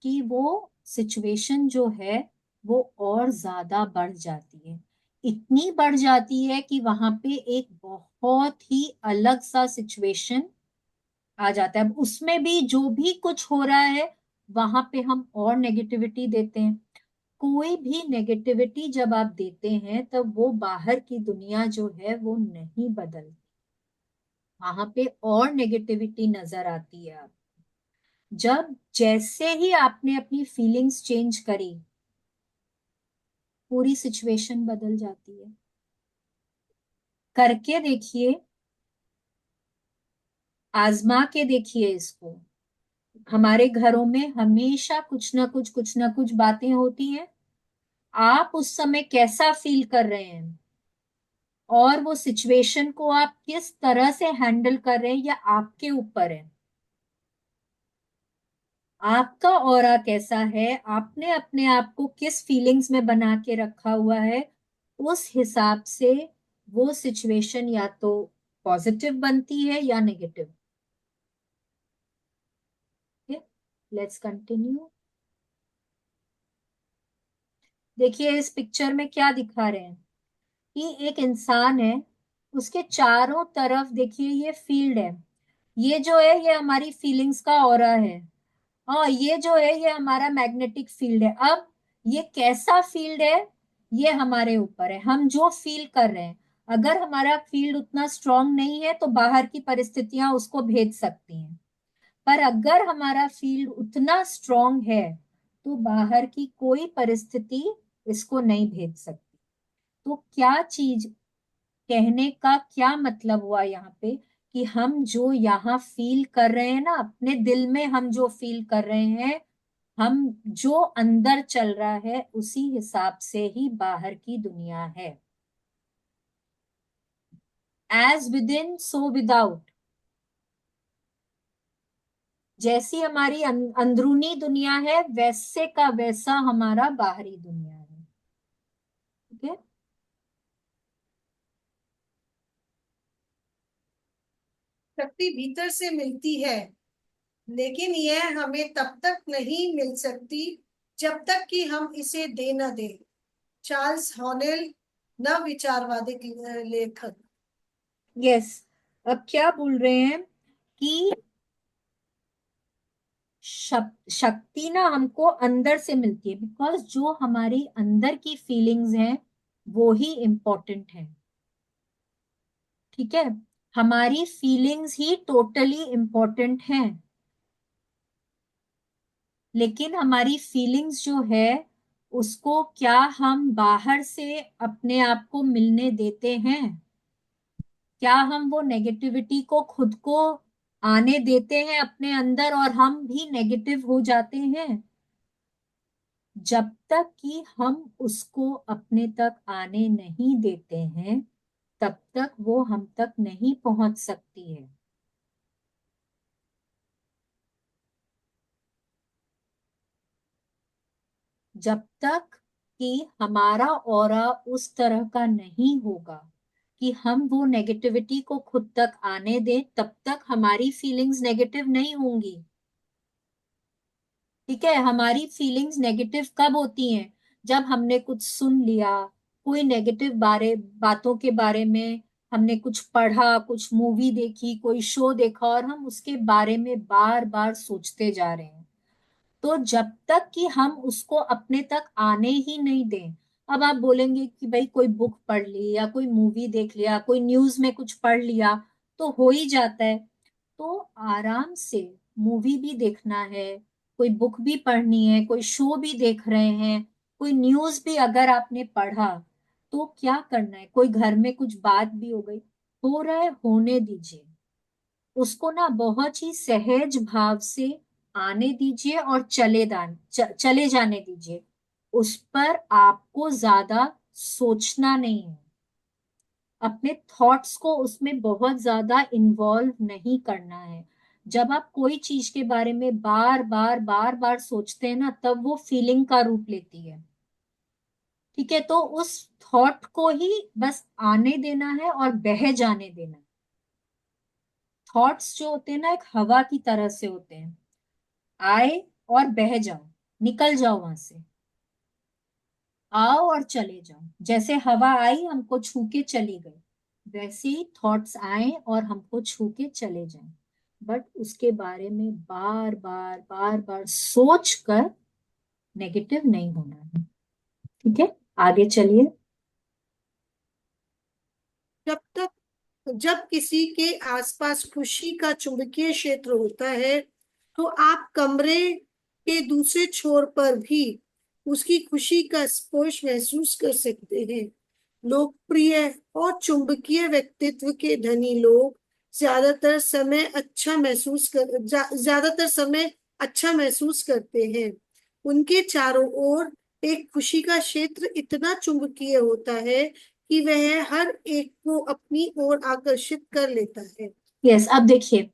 कि वो सिचुएशन जो है वो और ज्यादा बढ़ जाती है। इतनी बढ़ जाती है कि वहां पे एक बहुत ही अलग सा सिचुएशन आ जाता है। अब उसमें भी जो भी कुछ हो रहा है, वहां पे हम और नेगेटिविटी देते हैं। कोई भी नेगेटिविटी जब आप देते हैं तब वो बाहर की दुनिया जो है वो नहीं बदलती, वहां पे और नेगेटिविटी नजर आती है। आप जब, जैसे ही आपने अपनी फीलिंग्स चेंज करी, पूरी सिचुएशन बदल जाती है। करके देखिए, आजमा के देखिए इसको। हमारे घरों में हमेशा कुछ ना कुछ बातें होती हैं। आप उस समय कैसा फील कर रहे हैं, और वो सिचुएशन को आप किस तरह से हैंडल कर रहे हैं, या आपके ऊपर है। आपका ऑरा कैसा है, आपने अपने आप को किस फीलिंग्स में बना के रखा हुआ है, उस हिसाब से वो सिचुएशन या तो पॉजिटिव बनती है या नेगेटिव। Let's continue. देखिए इस पिक्चर में क्या दिखा रहे हैं कि एक इंसान है, उसके चारों तरफ देखिए ये फील्ड है। ये जो है ये हमारी फीलिंग्स का ऑरा है। हाँ, ये जो है ये हमारा मैग्नेटिक फील्ड है। अब ये कैसा फील्ड है, ये हमारे ऊपर है, हम जो फील कर रहे हैं। अगर हमारा फील्ड उतना स्ट्रांग नहीं है तो बाहर की परिस्थितियां उसको भेज सकती हैं, पर अगर हमारा फील्ड उतना स्ट्रांग है तो बाहर की कोई परिस्थिति इसको नहीं भेज सकती। तो क्या चीज, कहने का क्या मतलब हुआ यहाँ पे, कि हम जो यहाँ फील कर रहे हैं ना, अपने दिल में हम जो फील कर रहे हैं, हम जो अंदर चल रहा है उसी हिसाब से ही बाहर की दुनिया है। As within so without. जैसी हमारी अंदरूनी दुनिया है वैसे का वैसा हमारा बाहरी दुनिया है। ठीक है। शक्ति भीतर से मिलती है, लेकिन यह हमें तब तक नहीं मिल सकती जब तक कि हम इसे दे न दें। चार्ल्स हॉनेल, नव विचारवादी लेखक। यस। अब क्या बोल रहे हैं कि शक्ति ना हमको अंदर से मिलती है, बिकॉज जो हमारी अंदर की फीलिंग्स हैं वो ही इम्पोर्टेंट है। ठीक है, हमारी फीलिंग्स ही टोटली इम्पोर्टेंट हैं। लेकिन हमारी फीलिंग्स जो है उसको क्या हम बाहर से अपने आप को मिलने देते हैं? क्या हम वो नेगेटिविटी को खुद को आने देते हैं अपने अंदर और हम भी नेगेटिव हो जाते हैं? जब तक कि हम उसको अपने तक आने नहीं देते हैं तब तक वो हम तक नहीं पहुंच सकती है। जब तक कि हमारा ऑरा उस तरह का नहीं होगा कि हम वो नेगेटिविटी को खुद तक आने दें, तब तक हमारी फीलिंग्स नेगेटिव नहीं होंगी। ठीक है, हमारी फीलिंग्स नेगेटिव कब होती हैं? जब हमने कुछ सुन लिया, कोई नेगेटिव बातों के बारे में हमने कुछ पढ़ा, कुछ मूवी देखी, कोई शो देखा और हम उसके बारे में बार बार सोचते जा रहे हैं। तो जब तक कि हम उसको अपने तक आने ही नहीं दें। अब आप बोलेंगे कि भाई कोई बुक पढ़ ली या कोई मूवी देख लिया, कोई न्यूज में कुछ पढ़ लिया तो हो ही जाता है। तो आराम से मूवी भी देखना है, कोई बुक भी पढ़नी है, कोई शो भी देख रहे हैं, कोई न्यूज भी अगर आपने पढ़ा तो क्या करना है, कोई घर में कुछ बात भी हो गई, हो रहा है होने दीजिए। उसको ना बहुत ही सहज भाव से आने दीजिए और चले जाने दीजिए। उस पर आपको ज्यादा सोचना नहीं है, अपने थॉट्स को उसमें बहुत ज्यादा इन्वॉल्व नहीं करना है। जब आप कोई चीज के बारे में बार बार सोचते हैं ना, तब वो फीलिंग का रूप लेती है। ठीक है, तो उस थॉट को ही बस आने देना है और बह जाने देना है। थॉट्स जो होते हैं ना एक हवा की तरह से होते हैं, आए और बह जाओ, निकल जाओ वहां से, आओ और चले जाओ। जैसे हवा आई हमको छू के चली गई, वैसे ही थॉट्स आए और हमको छू के चले जाएं। बट उसके बारे में बार बार सोच कर नेगेटिव नहीं होना है। ठीक है, आगे चलिए। जब तक जब किसी के आसपास खुशी का चुंबकीय क्षेत्र होता है, तो आप कमरे के दूसरे छोर पर भी उसकी खुशी का स्पर्श महसूस कर सकते हैं। लोकप्रिय और चुंबकीय व्यक्तित्व के धनी लोग ज्यादातर समय अच्छा महसूस करते हैं। उनके चारों ओर एक खुशी का क्षेत्र इतना चुंबकीय होता है कि वह हर एक को अपनी ओर आकर्षित कर लेता है। यस, अब देखिए,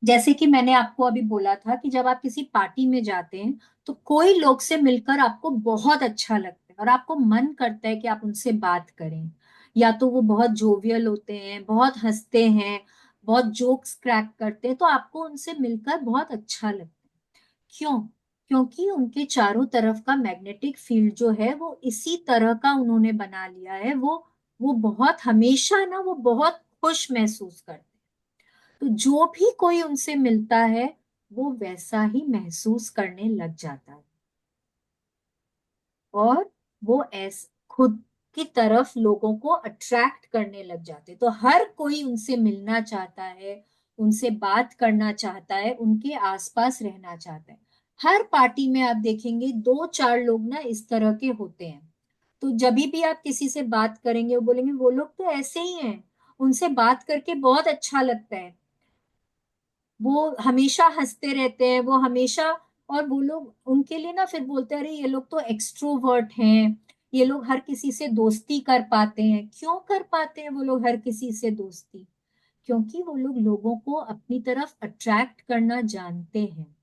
जैसे कि मैंने आपको अभी बोला था कि जब आप किसी पार्टी में जाते हैं तो कोई लोग से मिलकर आपको बहुत अच्छा लगता है और आपको मन करता है कि आप उनसे बात करें। या तो वो बहुत जोवियल होते हैं, बहुत हंसते हैं, बहुत जोक्स क्रैक करते हैं, तो आपको उनसे मिलकर बहुत अच्छा लगता है। क्यों? क्योंकि उनके चारों तरफ का मैग्नेटिक फील्ड जो है वो इसी तरह का उन्होंने बना लिया है। वो बहुत हमेशा ना वो बहुत खुश महसूस करते हैं। तो जो भी कोई उनसे मिलता है वो वैसा ही महसूस करने लग जाता है, और वो ऐस खुद की तरफ लोगों को अट्रैक्ट करने लग जाते हैं। तो हर कोई उनसे मिलना चाहता है, उनसे बात करना चाहता है, उनके आसपास रहना चाहता है। हर पार्टी में आप देखेंगे दो चार लोग ना इस तरह के होते हैं। तो जब भी आप किसी से बात करेंगे वो बोलेंगे वो लोग तो ऐसे ही हैं, उनसे बात करके बहुत अच्छा लगता है, वो हमेशा हंसते रहते हैं, वो हमेशा। और वो लोग उनके लिए ना फिर बोलते हैं अरे ये लोग तो एक्सट्रोवर्ट हैं, ये लोग हर किसी से दोस्ती कर पाते हैं। क्यों कर पाते हैं वो लोग हर किसी से दोस्ती? क्योंकि वो लोग लोगों को अपनी तरफ अट्रैक्ट करना जानते हैं।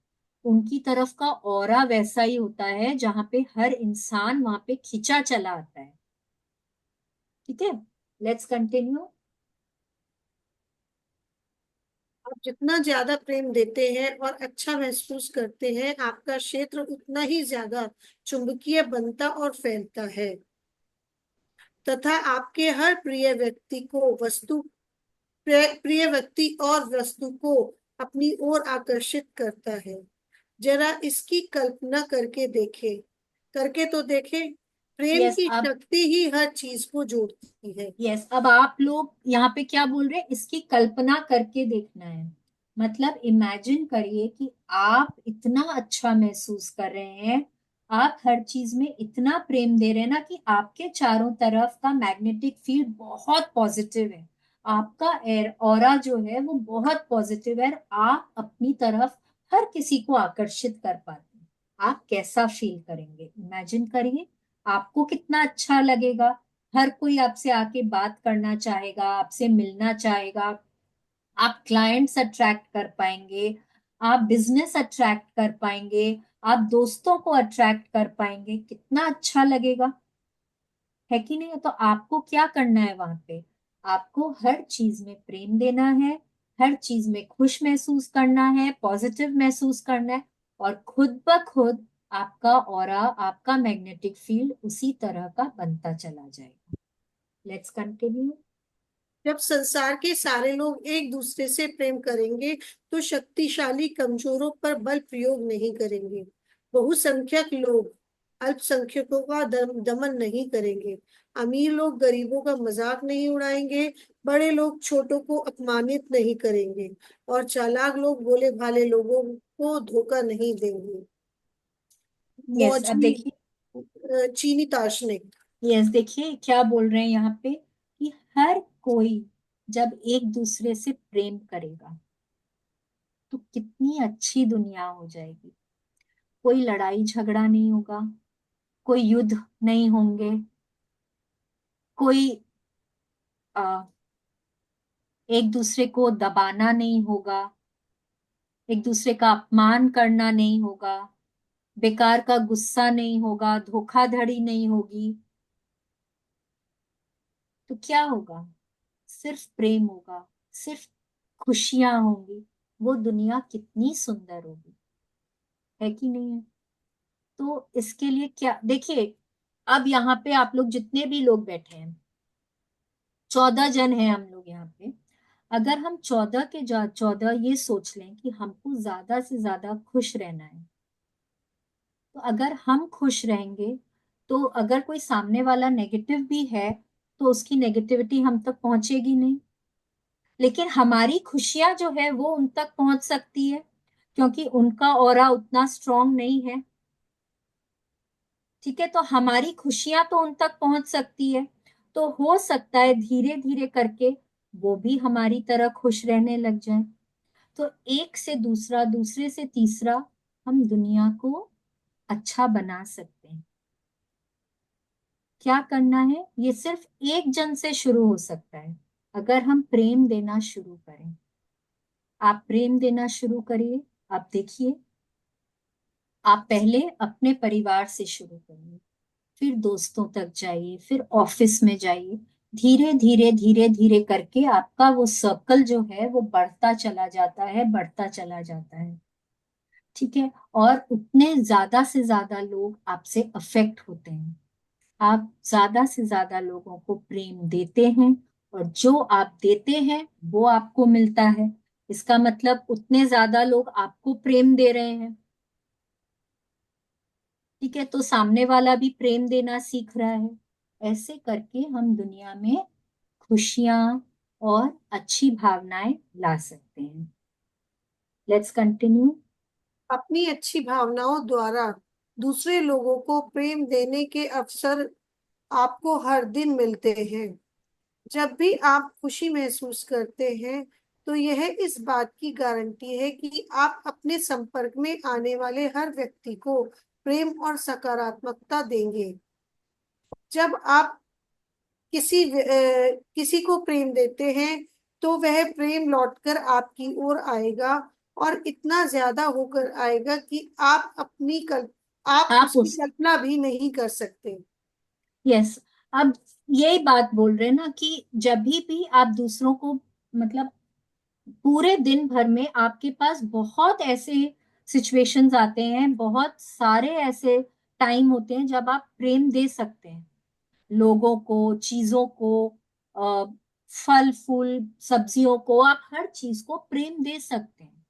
उनकी तरफ का ऑरा वैसा ही होता है जहां पे हर इंसान वहां पे खिंचा चला आता है। ठीक है, लेट्स कंटिन्यू। आप जितना ज्यादा प्रेम देते हैं और अच्छा महसूस करते हैं, आपका क्षेत्र उतना ही ज्यादा चुंबकीय बनता और फैलता है, तथा आपके हर प्रिय व्यक्ति और वस्तु को अपनी ओर आकर्षित करता है। जरा इसकी कल्पना करके तो देखे। प्रेम यस, की अब शक्ति ही हर चीज को जोड़ती है। यस, अब आप लोग यहाँ पे क्या बोल रहे हैं, इसकी कल्पना करके देखना है। मतलब इमेजिन करिए कि आप इतना अच्छा महसूस कर रहे हैं, आप हर चीज में इतना प्रेम दे रहे हैं ना कि आपके चारों तरफ का मैग्नेटिक फील्ड बहुत पॉजिटिव है। आपका एयर ऑरा जो है वो बहुत पॉजिटिव है। आप अपनी तरफ हर किसी को आकर्षित कर पाते हैं। आप कैसा फील करेंगे, इमेजिन करिए। आपको कितना अच्छा लगेगा। हर कोई आपसे आके बात करना चाहेगा, आपसे मिलना चाहेगा। आप क्लाइंट्स अट्रैक्ट कर पाएंगे, आप बिजनेस अट्रैक्ट कर पाएंगे, आप दोस्तों को अट्रैक्ट कर पाएंगे। कितना अच्छा लगेगा, है कि नहीं? तो आपको क्या करना है वहां पे? आपको हर चीज में प्रेम देना है, हर चीज में खुश महसूस करना है, पॉजिटिव महसूस करना है, और खुद ब खुद आपका ऑरा, आपका मैग्नेटिक फील्ड उसी तरह का बनता चला जाएगा। Let's continue. जब संसार के सारे लोग एक दूसरे से प्रेम करेंगे, तो शक्तिशाली कमजोरों पर बल प्रयोग नहीं करेंगे। बहुसंख्यक लोग अल्पसंख्यकों का दमन नहीं करेंगे। अमीर लोग गरीबों का मजाक नहीं उड़ाएंगे। बड़े लोग छोटों को अपमानित नहीं करेंगे। और चालाक लोग भोले भाले लोगों को धोखा नहीं देंगे। यस, अब मौजी देखिए। चीनी दार्शनिक। यस, देखिए क्या बोल रहे हैं यहाँ पे कि हर कोई जब एक दूसरे से प्रेम करेगा तो कितनी अच्छी दुनिया हो जाएगी। कोई लड़ाई झगड़ा नहीं होगा, कोई युद्ध नहीं होंगे, कोई आ, एक दूसरे को दबाना नहीं होगा, एक दूसरे का अपमान करना नहीं होगा, बेकार का गुस्सा नहीं होगा, धोखाधड़ी नहीं होगी। तो क्या होगा? सिर्फ प्रेम होगा, सिर्फ खुशियां होंगी। वो दुनिया कितनी सुंदर होगी, है कि नहीं है? तो इसके लिए क्या देखिए, अब यहाँ पे आप लोग जितने भी लोग बैठे हैं, 14 जन हैं हम लोग यहाँ पे। अगर हम 14 ये सोच लें कि हमको ज्यादा से ज्यादा खुश रहना है, तो अगर हम खुश रहेंगे तो अगर कोई सामने वाला नेगेटिव भी है तो उसकी नेगेटिविटी हम तक पहुंचेगी नहीं। लेकिन हमारी खुशियां जो है वो उन तक पहुंच सकती है, क्योंकि उनका ऑरा उतना स्ट्रांग नहीं है। ठीक है, तो हमारी खुशियां तो उन तक पहुंच सकती है। तो हो सकता है धीरे धीरे करके वो भी हमारी तरह खुश रहने लग जाए। तो एक से दूसरा, दूसरे से तीसरा, हम दुनिया को अच्छा बना सकते हैं। क्या करना है, ये सिर्फ एक जन से शुरू हो सकता है। अगर हम प्रेम देना शुरू करें, आप प्रेम देना शुरू करिए। आप देखिए, आप पहले अपने परिवार से शुरू करिए, फिर दोस्तों तक जाइए, फिर ऑफिस में जाइए। धीरे धीरे धीरे धीरे करके आपका वो सर्कल जो है वो बढ़ता चला जाता है, बढ़ता चला जाता है। ठीक है। और उतने ज्यादा से ज्यादा लोग आपसे अफेक्ट होते हैं। आप ज्यादा से ज्यादा लोगों को प्रेम देते हैं, और जो आप देते हैं वो आपको मिलता है। इसका मतलब उतने ज्यादा लोग आपको प्रेम दे रहे हैं। ठीक है, तो सामने वाला भी प्रेम देना सीख रहा है। ऐसे करके हम दुनिया में खुशियां और अच्छी भावनाएं ला सकते हैं। Let's continue. अपनी अच्छी भावनाओं द्वारा दूसरे लोगों को प्रेम देने के अवसर आपको हर दिन मिलते हैं। जब भी आप खुशी महसूस करते हैं, तो यह इस बात की गारंटी है कि आप अपने संपर्क में आने वाले हर व्यक्ति को प्रेम और सकारात्मकता देंगे। जब आप किसी को प्रेम देते हैं, तो वह प्रेम लौटकर आपकी ओर आएगा, और इतना ज्यादा होकर आएगा कि आप आप उसकी उस कल्पना भी नहीं कर सकते। यस, अब यही बात बोल रहे हैं ना कि जब भी आप दूसरों को, मतलब पूरे दिन भर में आपके पास बहुत ऐसे सिचुएशंस आते हैं, बहुत सारे ऐसे टाइम होते हैं जब आप प्रेम दे सकते हैं लोगों को, चीजों को, अ, फल फूल सब्जियों को, आप हर चीज को प्रेम दे सकते हैं।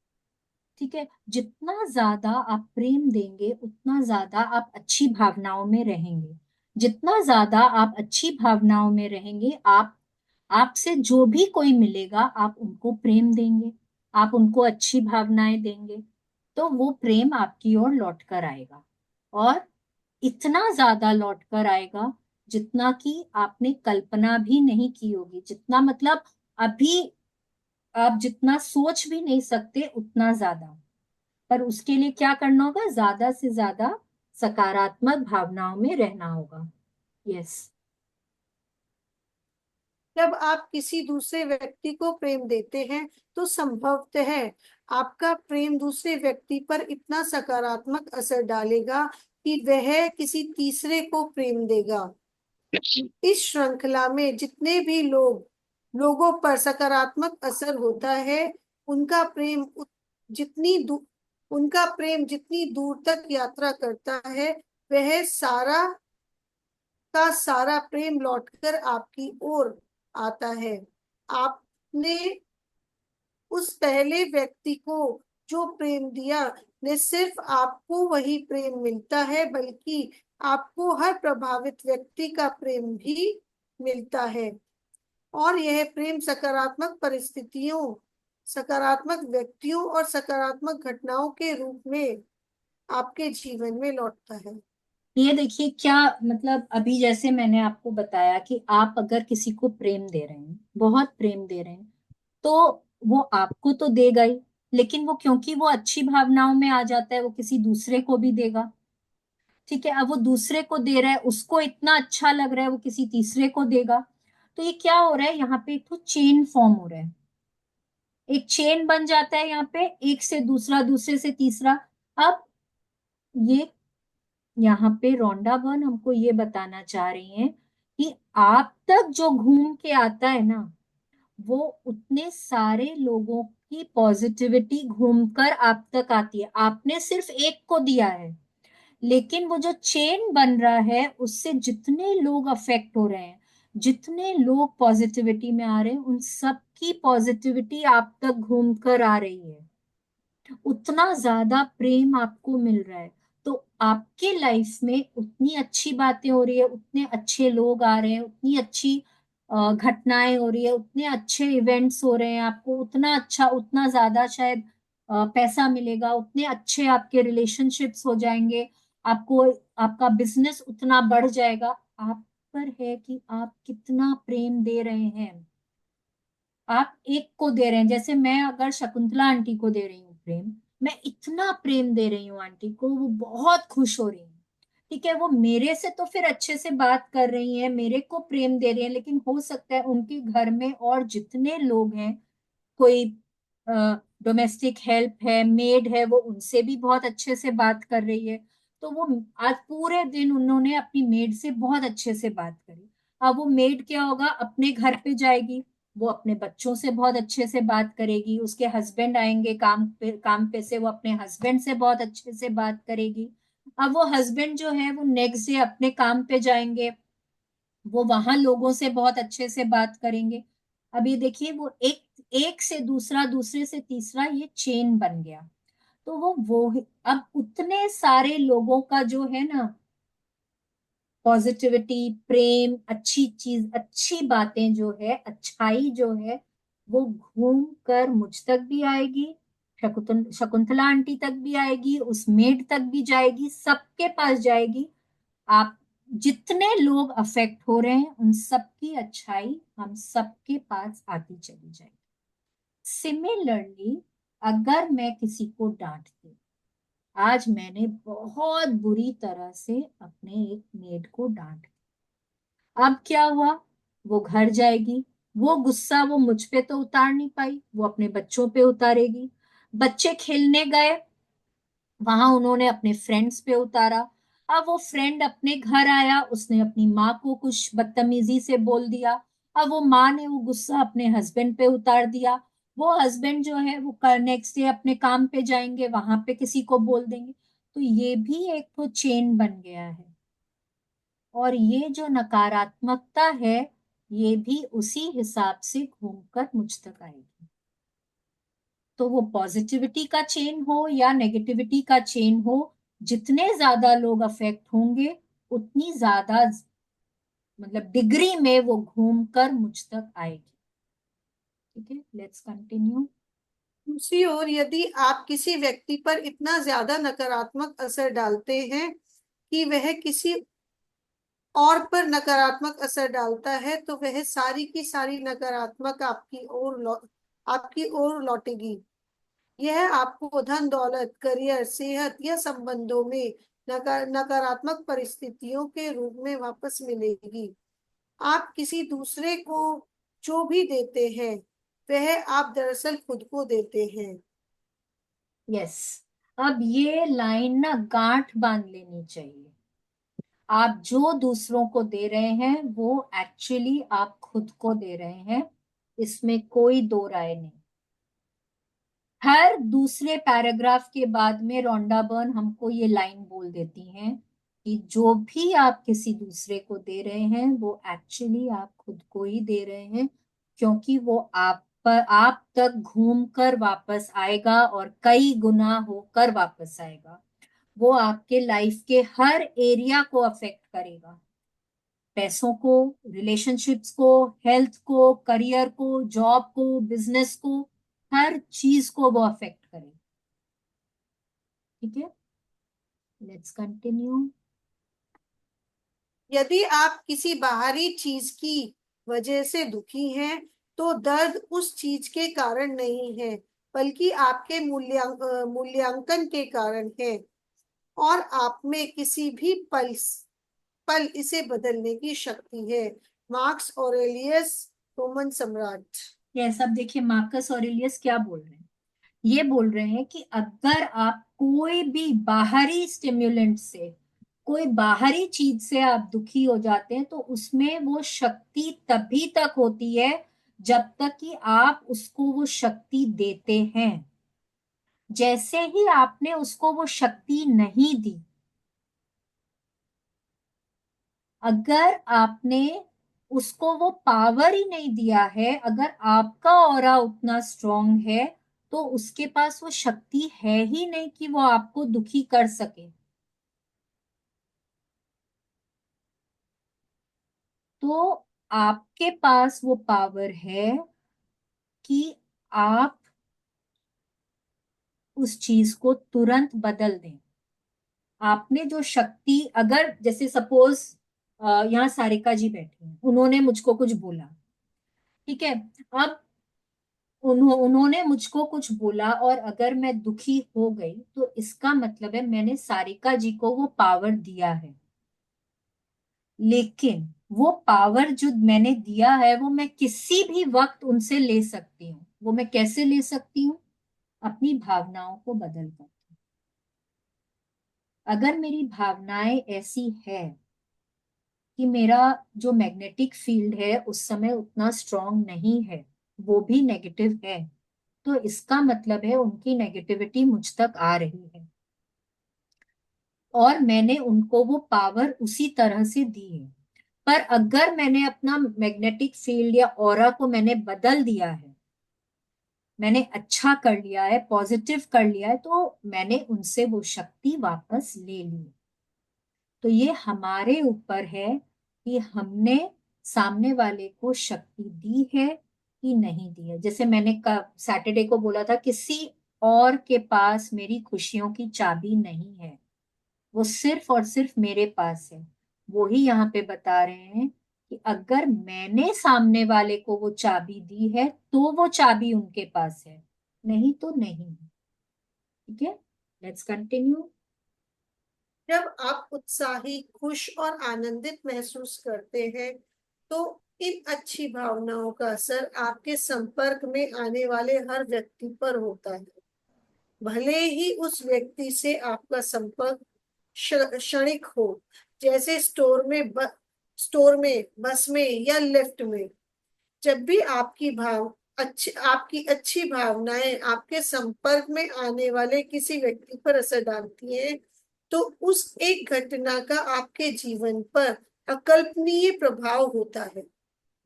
ठीक है, जितना ज्यादा आप प्रेम देंगे उतना ज्यादा आप अच्छी भावनाओं में रहेंगे। जितना ज्यादा आप अच्छी भावनाओं में रहेंगे, आप आपसे जो भी कोई मिलेगा आप उनको प्रेम देंगे, आप उनको अच्छी भावनाएं देंगे, तो वो प्रेम आपकी ओर लौट कर आएगा। और इतना ज्यादा लौट कर आएगा जितना कि आपने कल्पना भी नहीं की होगी, जितना मतलब अभी आप जितना सोच भी नहीं सकते उतना ज्यादा। पर उसके लिए क्या करना होगा, ज्यादा से ज्यादा सकारात्मक भावनाओं में रहना होगा। यस। जब आप किसी दूसरे व्यक्ति को प्रेम देते हैं, तो संभवतः आपका प्रेम दूसरे व्यक्ति पर इतना सकारात्मक असर डालेगा कि वह किसी तीसरे को प्रेम देगा। इस श्रृंखला में जितने भी लोगों पर सकारात्मक असर होता है, उनका प्रेम जितनी दू, उनका प्रेम जितनी दूर तक यात्रा करता है, वह सारा का सारा प्रेम लौटकर आपकी ओर आता है। आपने उस पहले व्यक्ति को जो प्रेम दिया, न सिर्फ आपको वही प्रेम मिलता है, बल्कि आपको हर प्रभावित व्यक्ति का प्रेम भी मिलता है। और यह प्रेम सकारात्मक परिस्थितियों, सकारात्मक व्यक्तियों और सकारात्मक घटनाओं के रूप में आपके जीवन में लौटता है। ये देखिए क्या, मतलब अभी जैसे मैंने आपको बताया कि आप अगर किसी को प्रेम दे रहे हैं, बहुत प्रेम दे रहे हैं, तो वो आपको तो देगा ही, लेकिन वो क्योंकि वो अच्छी भावनाओं में आ जाता है, वो किसी दूसरे को भी देगा। ठीक है, अब वो दूसरे को दे रहा है, उसको इतना अच्छा लग रहा है, वो किसी तीसरे को देगा। तो ये क्या हो रहा है, यहाँ पे एक तो चेन फॉर्म हो रहा है, एक चेन बन जाता है यहाँ पे, एक से दूसरा, दूसरे से तीसरा। अब ये यहाँ पे रोंडा बर्न हमको ये बताना चाह रही हैं कि आप तक जो घूम के आता है ना, वो उतने सारे लोगों की पॉजिटिविटी घूमकर आप तक आती है। आपने सिर्फ एक को दिया है, लेकिन वो जो चेन बन रहा है उससे जितने लोग अफेक्ट हो रहे हैं, जितने लोग पॉजिटिविटी में आ रहे हैं, उन सबकी पॉजिटिविटी आप तक घूम कर आ रही है। उतना ज्यादा प्रेम आपको मिल रहा है। तो आपके लाइफ में उतनी अच्छी बातें हो रही है, उतने अच्छे लोग आ रहे हैं, उतनी अच्छी घटनाएं हो रही है, उतने अच्छे इवेंट्स हो रहे हैं, आपको उतना अच्छा, उतना ज्यादा शायद पैसा मिलेगा, उतने अच्छे आपके रिलेशनशिप्स हो जाएंगे, आपको आपका बिजनेस उतना बढ़ जाएगा। आप पर है कि आप कितना प्रेम दे रहे हैं। आप एक को दे रहे हैं, जैसे मैं अगर शकुंतला आंटी को दे रही हूँ प्रेम, मैं इतना प्रेम दे रही हूँ आंटी को, वो बहुत खुश हो रही है। ठीक है, वो मेरे से तो फिर अच्छे से बात कर रही हैं, मेरे को प्रेम दे रही हैं, लेकिन हो सकता है उनके घर में और जितने लोग हैं, कोई डोमेस्टिक हेल्प है, मेड है, वो उनसे भी बहुत अच्छे से बात कर रही है। तो वो आज पूरे दिन उन्होंने अपनी मेड से बहुत अच्छे से बात करी। अब वो मेड क्या होगा, अपने घर पे जाएगी, वो अपने बच्चों से बहुत अच्छे से बात करेगी, उसके हस्बैंड आएंगे काम पे से, वो अपने हस्बैंड से बहुत अच्छे से बात करेगी। अब वो हस्बैंड जो है वो नेक्स्ट डे अपने काम पे जाएंगे, वो वहां लोगों से बहुत अच्छे से बात करेंगे। अब ये देखिए, वो एक एक से दूसरा, दूसरे से तीसरा, ये चेन बन गया। तो अब उतने सारे लोगों का जो है ना, पॉजिटिविटी, प्रेम, अच्छी चीज, अच्छी बातें जो है, अच्छाई जो है, वो घूम कर मुझ तक भी आएगी, शकुंतला आंटी तक भी आएगी, उस मेड तक भी जाएगी, सबके पास जाएगी। आप जितने लोग अफेक्ट हो रहे हैं, उन सबकी अच्छाई हम सबके पास आती चली जाएगी। सिमिलरली, अगर मैं किसी को डांटती, आज मैंने बहुत बुरी तरह से अपने एक मेड को डांट, अब क्या हुआ, वो घर जाएगी, वो गुस्सा वो मुझ पे तो उतार नहीं पाई, वो अपने बच्चों पे उतारेगी। बच्चे खेलने गए, वहां उन्होंने अपने फ्रेंड्स पे उतारा। अब वो फ्रेंड अपने घर आया, उसने अपनी माँ को कुछ बदतमीजी से बोल दिया। अब वो माँ ने वो गुस्सा अपने हस्बैंड पे उतार दिया। वो हस्बैंड जो है वो नेक्स्ट डे अपने काम पे जाएंगे, वहां पे किसी को बोल देंगे। तो ये भी एक तो चेन बन गया है। और ये जो नकारात्मकता है, ये भी उसी हिसाब से घूमकर मुझ तक आएगी। तो वो पॉजिटिविटी का चेन हो या नेगेटिविटी का चेन हो, जितने ज्यादा लोग अफेक्ट होंगे, उतनी ज्यादा, मतलब डिग्री में वो घूमकर मुझ तक आएगी। ठीक है, लेट्स कंटिन्यू। दूसरी ओर, यदि आप किसी व्यक्ति पर इतना ज्यादा नकारात्मक असर डालते हैं कि वह किसी और पर नकारात्मक असर डालता है, तो वह सारी की सारी नकारात्मक आपकी ओर लौटेगी। यह आपको धन दौलत, करियर, सेहत या संबंधों में नकारात्मक परिस्थितियों के रूप में वापस मिलेगी। आप किसी दूसरे को जो भी देते हैं, वह आप दरअसल खुद को देते हैं। यस, अब ये लाइन ना गांठ बांध लेनी चाहिए। आप जो दूसरों को दे रहे हैं, वो एक्चुअली आप खुद को दे रहे हैं, इसमें कोई दो राय नहीं। हर दूसरे पैराग्राफ के बाद में रोंडा बर्न हमको ये लाइन बोल देती हैं कि जो भी आप किसी दूसरे को दे रहे हैं, वो एक्चुअली आप खुद को ही दे रहे हैं, क्योंकि वो आप तक घूम कर वापस आएगा और कई गुना होकर वापस आएगा। वो आपके लाइफ के हर एरिया को अफेक्ट करेगा, पैसों को, रिलेशनशिप्स को, हेल्थ को, करियर को, जॉब को, बिजनेस को, हर चीज को वो अफेक्ट करे। ठीक है, लेट्स कंटिन्यू। यदि आप किसी बाहरी चीज की वजह से दुखी हैं, तो दर्द उस चीज के कारण नहीं है, बल्कि आपके मूल्यांकन के कारण है। और आप में किसी भी पल इसे बदलने की शक्ति है। मार्क्स ऑरेलियस, रोमन सम्राट। ये सब देखिए, मार्कस ऑरेलियस क्या बोल रहे हैं। ये बोल रहे हैं कि अगर आप कोई भी बाहरी स्टिम्युलेंट से, कोई बाहरी चीज से आप दुखी हो जाते हैं, तो उसमें वो शक्ति तभी तक होती है जब तक कि आप उसको वो शक्ति देते हैं। जैसे ही आपने उसको वो शक्ति नहीं दी, अगर आपने उसको वो पावर ही नहीं दिया है, अगर आपका ऑरा उतना स्ट्रांग है, तो उसके पास वो शक्ति है ही नहीं कि वो आपको दुखी कर सके। तो आपके पास वो पावर है कि आप उस चीज को तुरंत बदल दें। आपने जो शक्ति, अगर जैसे सपोज यहाँ सारिका जी बैठी हैं, उन्होंने मुझको कुछ बोला, ठीक है, अब उन्होंने मुझको कुछ बोला, और अगर मैं दुखी हो गई, तो इसका मतलब है मैंने सारिका जी को वो पावर दिया है। लेकिन वो पावर जो मैंने दिया है वो मैं किसी भी वक्त उनसे ले सकती हूँ। वो मैं कैसे ले सकती हूँ? अपनी भावनाओं को बदल कर। अगर मेरी भावनाएं ऐसी है कि मेरा जो मैग्नेटिक फील्ड है उस समय उतना स्ट्रांग नहीं है, वो भी नेगेटिव है, तो इसका मतलब है उनकी नेगेटिविटी मुझ तक आ रही है और मैंने उनको वो पावर उसी तरह से दी है। पर अगर मैंने अपना मैग्नेटिक फील्ड या ऑरा को मैंने बदल दिया है, मैंने अच्छा कर लिया है, पॉजिटिव कर लिया है, तो मैंने उनसे वो शक्ति वापस ले ली। तो ये हमारे ऊपर है कि हमने सामने वाले को शक्ति दी है कि नहीं दी है। जैसे मैंने सैटरडे को बोला था, किसी और के पास मेरी खुशियों की चाबी नहीं है, वो सिर्फ और सिर्फ मेरे पास है। वो ही यहाँ पे बता रहे हैं कि अगर मैंने सामने वाले को वो चाबी दी है तो वो चाबी उनके पास है, नहीं तो नहीं। ठीक है, लेट्स कंटिन्यू। जब आप उत्साही, खुश और आनंदित महसूस करते हैं, तो इन अच्छी भावनाओं का असर आपके संपर्क में आने वाले हर व्यक्ति पर होता है। भले ही उस व्यक्ति से आपका संपर्क क्षणिक हो, जैसे स्टोर में, बस में या लिफ्ट में। जब भी आपकी अच्छी भावनाएं आपके संपर्क में आने वाले किसी व्यक्ति पर असर डालती हैं, तो उस एक घटना का आपके जीवन पर अकल्पनीय प्रभाव होता है।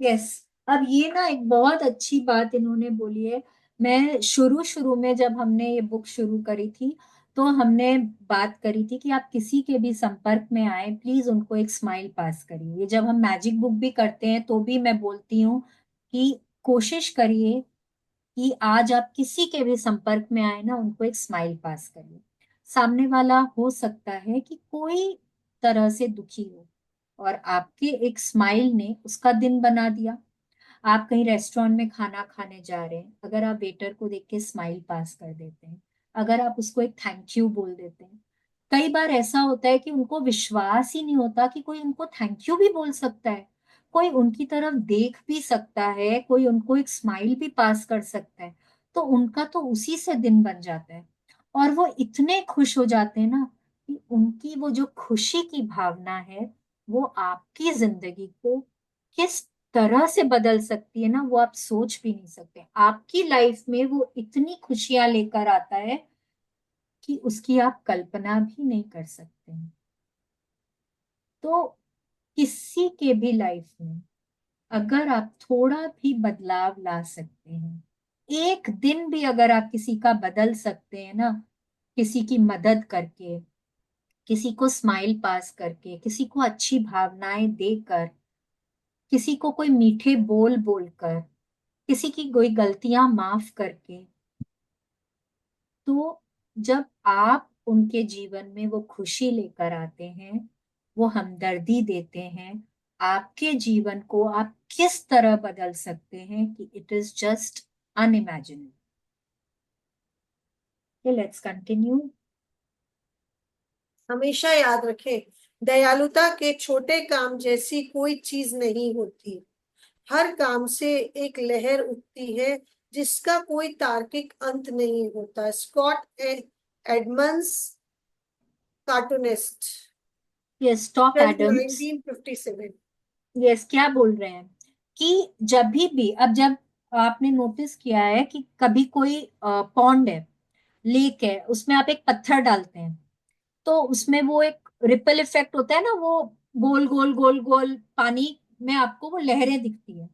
यस। अब ये ना एक बहुत अच्छी बात इन्होंने बोली है। मैं शुरू शुरू में जब हमने ये बुक शुरू करी थी तो हमने बात करी थी कि आप किसी के भी संपर्क में आए, प्लीज उनको एक स्माइल पास करिए। ये जब हम मैजिक बुक भी करते हैं तो भी मैं बोलती हूँ कि कोशिश करिए कि आज आप किसी के भी संपर्क में आए ना, उनको एक स्माइल पास करिए। सामने वाला हो सकता है कि कोई तरह से दुखी हो और आपके एक स्माइल ने उसका दिन बना दिया। आप कहीं रेस्टोरेंट में खाना खाने जा रहे हैं, अगर आप वेटर को देख के स्माइल पास कर देते हैं, अगर आप उसको एक थैंक यू बोल देते हैं। कई बार ऐसा होता है कि उनको विश्वास ही नहीं होता कि कोई उनको थैंक यू भी बोल सकता है, कोई उनकी तरफ देख भी सकता है, कोई उनको एक स्माइल भी पास कर सकता है। तो उनका तो उसी से दिन बन जाता है और वो इतने खुश हो जाते हैं ना कि उनकी वो जो खुशी की भावना है वो आपकी जिंदगी को किस तरह से बदल सकती है ना, वो आप सोच भी नहीं सकते। आपकी लाइफ में वो इतनी खुशियां लेकर आता है कि उसकी आप कल्पना भी नहीं कर सकते हैं। तो किसी के भी लाइफ में अगर आप थोड़ा भी बदलाव ला सकते हैं, एक दिन भी अगर आप किसी का बदल सकते हैं ना, किसी की मदद करके, किसी को स्माइल पास करके, किसी को अच्छी भावनाएं देकर, किसी को कोई मीठे बोल बोलकर, किसी की कोई गलतियां माफ करके, तो जब आप उनके जीवन में वो खुशी लेकर आते हैं, वो हमदर्दी देते हैं, आपके जीवन को आप किस तरह बदल सकते हैं कि it is just unimaginable. Let's continue. हमेशा याद रखें, दयालुता के छोटे काम जैसी कोई चीज नहीं होती। हर काम से एक लहर उठती है जिसका कोई तार्किक अंत नहीं होता। Edmunds, cartoonist. यस, टॉप जन्म एडम्स। 1957। यस, क्या बोल रहे हैं कि जब भी अब जब आपने नोटिस किया है कि कभी कोई पॉन्ड है, लेक है, उसमें आप एक पत्थर डालते हैं तो उसमें वो एक रिपल इफेक्ट होता है ना, वो गोल गोल गोल गोल पानी में आपको वो लहरें दिखती है।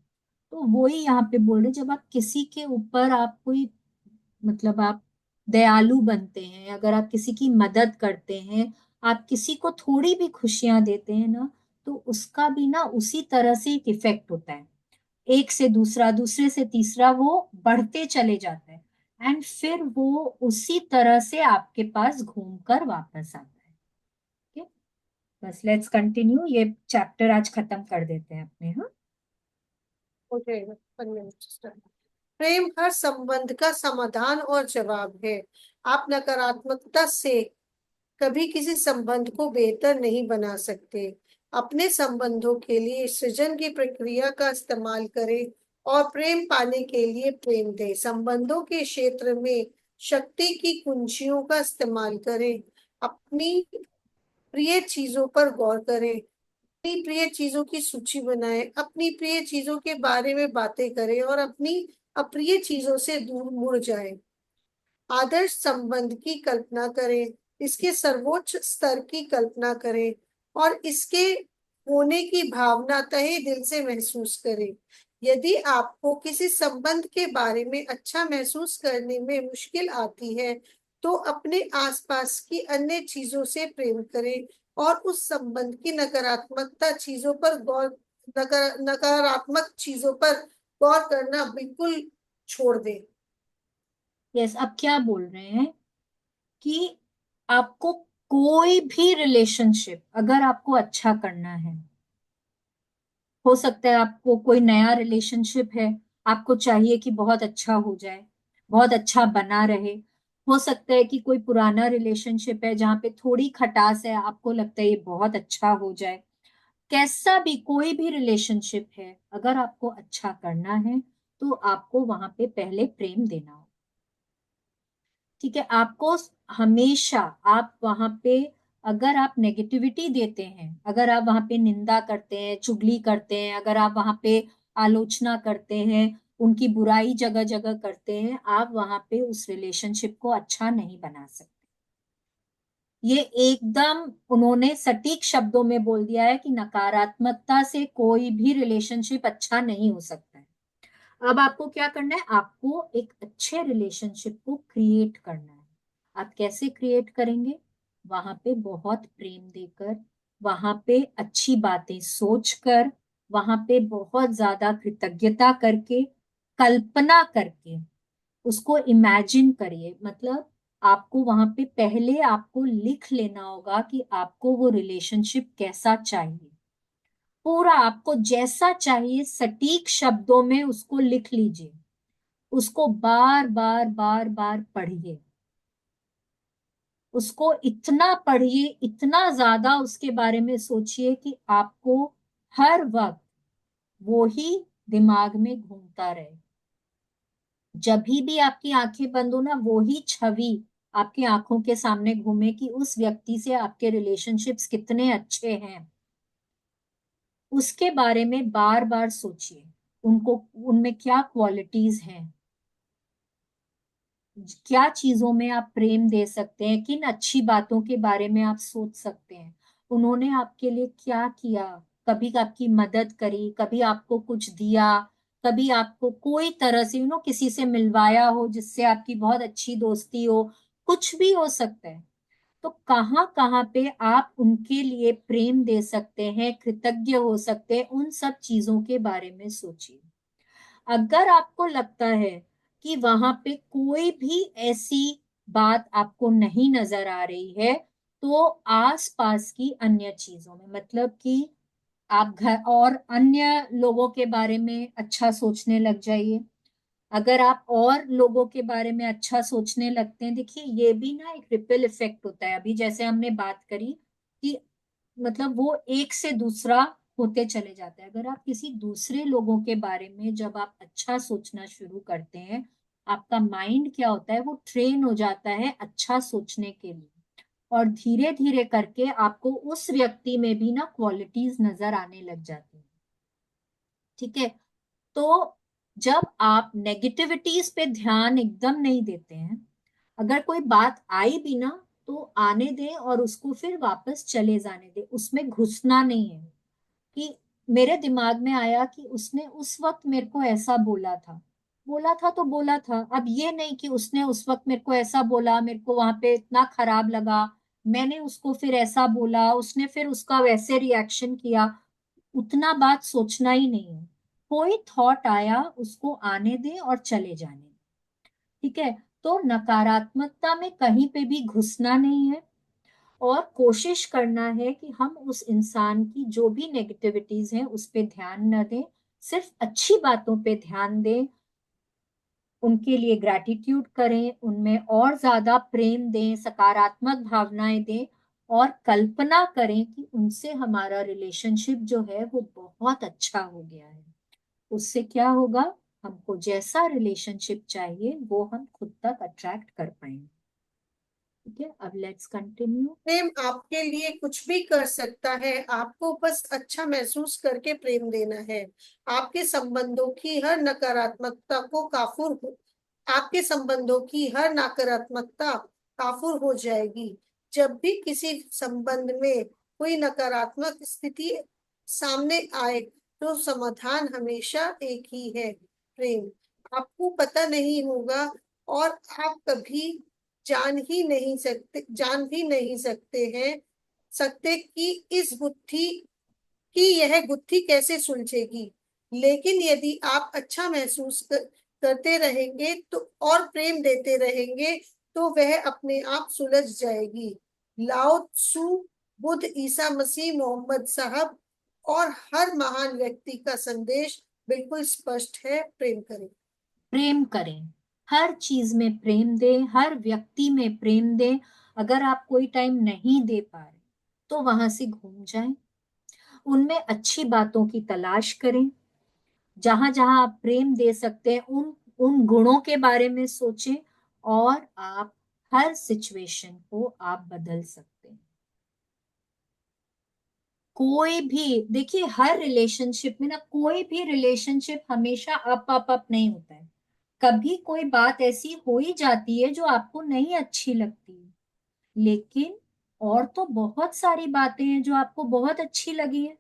तो वही यहाँ पे बोल रहे, जब आप किसी के ऊपर आप कोई, मतलब आप दयालु बनते हैं, अगर आप किसी की मदद करते हैं, आप किसी को थोड़ी भी खुशियां देते हैं ना, तो उसका भी ना उसी तरह से एक इफेक्ट होता है। एक से दूसरा, दूसरे से तीसरा, वो बढ़ते चले जाता है एंड फिर वो उसी तरह से आपके पास घूमकर वापस आता है। ठीक है, बस लेट्स कंटिन्यू, ये चैप्टर आज खत्म कर देते हैं अपने। हाँ, ओके, प्रेम हर संबंध का समाधान और जवाब है। आप नकारात्मकता से कभी किसी संबंध को बेहतर नहीं बना सकते। अपने संबंधों के लिए सृजन की प्रक्रिया का इस्तेमाल करें और प्रेम पाने के लिए प्रेम दें। संबंधों के क्षेत्र में शक्ति की कुंजियों का इस्तेमाल करें। अपनी प्रिय चीजों पर गौर करें। अपनी प्रिय चीजों की सूची बनाएं। अपनी प्रिय चीजों के बारे में बातें करें और अपनी अप्रिय चीजों से दूर मुड़ जाएं। आदर्श संबंध की कल्पना करें, इसके सर्वोच्च स्तर की कल्पना करें और इसके होने की भावना तहे दिल से महसूस करें। यदि आपको किसी संबंध के बारे में अच्छा महसूस करने में मुश्किल आती है, तो अपने आसपास की अन्य चीजों से प्रेम करें और उस संबंध की नकारात्मक चीजों पर गौर करना बिल्कुल छोड़ दें। यस, अब क्या बोल रहे हैं कि आपको कोई भी रिलेशनशिप अगर आपको अच्छा करना है, हो सकता है आपको कोई नया रिलेशनशिप है, आपको चाहिए कि बहुत अच्छा हो जाए, बहुत अच्छा बना रहे। हो सकता है कि कोई पुराना रिलेशनशिप है जहाँ पे थोड़ी खटास है, आपको लगता है ये बहुत अच्छा हो जाए। कैसा भी कोई भी रिलेशनशिप है, अगर आपको अच्छा करना है तो आपको वहां पे पहले प्रेम देना हो। ठीक है, आपको हमेशा, आप वहां पे अगर आप नेगेटिविटी देते हैं, अगर आप वहां पे निंदा करते हैं, चुगली करते हैं, अगर आप वहां पे आलोचना करते हैं, उनकी बुराई जगह जगह करते हैं, आप वहां पे उस रिलेशनशिप को अच्छा नहीं बना सकते। ये एकदम उन्होंने सटीक शब्दों में बोल दिया है कि नकारात्मकता से कोई भी रिलेशनशिप अच्छा नहीं हो सकता है। अब आपको क्या करना है, आपको एक अच्छे रिलेशनशिप को क्रिएट करना है। आप कैसे क्रिएट करेंगे? वहां पे बहुत प्रेम देकर, वहां पे अच्छी बातें सोचकर, वहां पे बहुत ज्यादा कृतज्ञता करके, कल्पना करके, उसको इमेजिन करिए। मतलब आपको वहां पे पहले आपको लिख लेना होगा कि आपको वो रिलेशनशिप कैसा चाहिए। पूरा आपको जैसा चाहिए सटीक शब्दों में उसको लिख लीजिए। उसको बार बार बार बार पढ़िए। उसको इतना पढ़िए, इतना ज्यादा उसके बारे में सोचिए कि आपको हर वक्त वो ही दिमाग में घूमता रहे। जब भी आपकी आंखें बंद हो ना, वो ही छवि आपकी आंखों के सामने घूमे कि उस व्यक्ति से आपके रिलेशनशिप्स कितने अच्छे हैं। उसके बारे में बार बार सोचिए, उनको, उनमें क्या क्वालिटीज हैं, क्या चीजों में आप प्रेम दे सकते हैं, किन अच्छी बातों के बारे में आप सोच सकते हैं। उन्होंने आपके लिए क्या किया, कभी आपकी मदद करी, कभी आपको कुछ दिया, कभी आपको कोई तरह से किसी से मिलवाया हो जिससे आपकी बहुत अच्छी दोस्ती हो, कुछ भी हो सकता है। तो कहाँ कहाँ पे आप उनके लिए प्रेम दे सकते हैं, कृतज्ञ हो सकते हैं, उन सब चीजों के बारे में सोचिए। अगर आपको लगता है कि वहां पे कोई भी ऐसी बात आपको नहीं नजर आ रही है, तो आसपास की अन्य चीजों में, मतलब कि आप घर और अन्य लोगों के बारे में अच्छा सोचने लग जाइए। अगर आप और लोगों के बारे में अच्छा सोचने लगते हैं, देखिए ये भी ना एक रिपल इफेक्ट होता है। अभी जैसे हमने बात करी कि मतलब वो एक से दूसरा होते चले जाता है। अगर आप किसी दूसरे लोगों के बारे में जब आप अच्छा सोचना शुरू करते हैं, आपका माइंड क्या होता है, वो ट्रेन हो जाता है अच्छा सोचने के लिए। और धीरे धीरे करके आपको उस व्यक्ति में भी ना क्वालिटीज नजर आने लग जाती हैं। ठीक है, तो जब आप नेगेटिविटीज पे ध्यान एकदम नहीं देते हैं, अगर कोई बात आई भी ना, तो आने दें और उसको फिर वापस चले जाने दें, उसमें घुसना नहीं है। कि मेरे दिमाग में आया कि उसने उस वक्त मेरे को ऐसा बोला था, बोला था तो बोला था। अब ये नहीं कि उसने उस वक्त मेरे को ऐसा बोला, मेरे को वहां पे इतना खराब लगा, मैंने उसको फिर ऐसा बोला, उसने फिर उसका वैसे रिएक्शन किया। उतना बात सोचना ही नहीं है। कोई थॉट आया उसको आने दे और चले जाने दें। ठीक है, तो नकारात्मकता में कहीं पे भी घुसना नहीं है। और कोशिश करना है कि हम उस इंसान की जो भी नेगेटिविटीज हैं उस पे ध्यान न दें, सिर्फ अच्छी बातों पे ध्यान दें, उनके लिए ग्रैटिट्यूड करें, उनमें और ज्यादा प्रेम दें, सकारात्मक भावनाएं दें। और कल्पना करें कि उनसे हमारा रिलेशनशिप जो है वो बहुत अच्छा हो गया है। उससे क्या होगा, हमको जैसा रिलेशनशिप चाहिए वो हम खुद तक अट्रैक्ट कर पाएंगे। ठीक है, अब लेट्स कंटिन्यू। प्रेम आपके लिए कुछ भी कर सकता है, आपको बस अच्छा महसूस करके प्रेम देना है। आपके संबंधों की हर नकारात्मकता को काफूर हो आपके संबंधों की हर नकारात्मकता काफूर हो जाएगी। जब भी किसी संबंध में कोई नकारात्मक स्थिति सामने आए, तो समाधान हमेशा एक ही है, प्रेम। आपको पता नहीं होगा, और आप कभी जान भी नहीं सकते कि यह गुत्थी कैसे सुलझेगी। लेकिन यदि आप अच्छा करते रहेंगे तो और प्रेम देते रहेंगे, तो वह अपने आप सुलझ जाएगी। लाओ त्सु, बुद्ध, ईसा मसीह, मोहम्मद साहब और हर महान व्यक्ति का संदेश बिल्कुल स्पष्ट है, प्रेम करें। प्रेम करें, हर चीज में प्रेम दें, हर व्यक्ति में प्रेम दें। अगर आप कोई टाइम नहीं दे पा रहे तो वहां से घूम जाएं, उनमें अच्छी बातों की तलाश करें। जहां जहां आप प्रेम दे सकते हैं उन उन गुणों के बारे में सोचें, और आप हर सिचुएशन को आप बदल सकते हैं। कोई भी, देखिए हर रिलेशनशिप में ना, कोई भी रिलेशनशिप हमेशा अप अप अप नहीं होता है। कभी कोई बात ऐसी हो ही जाती है जो आपको नहीं अच्छी लगती है, लेकिन और तो बहुत सारी बातें हैं जो आपको बहुत अच्छी लगी है।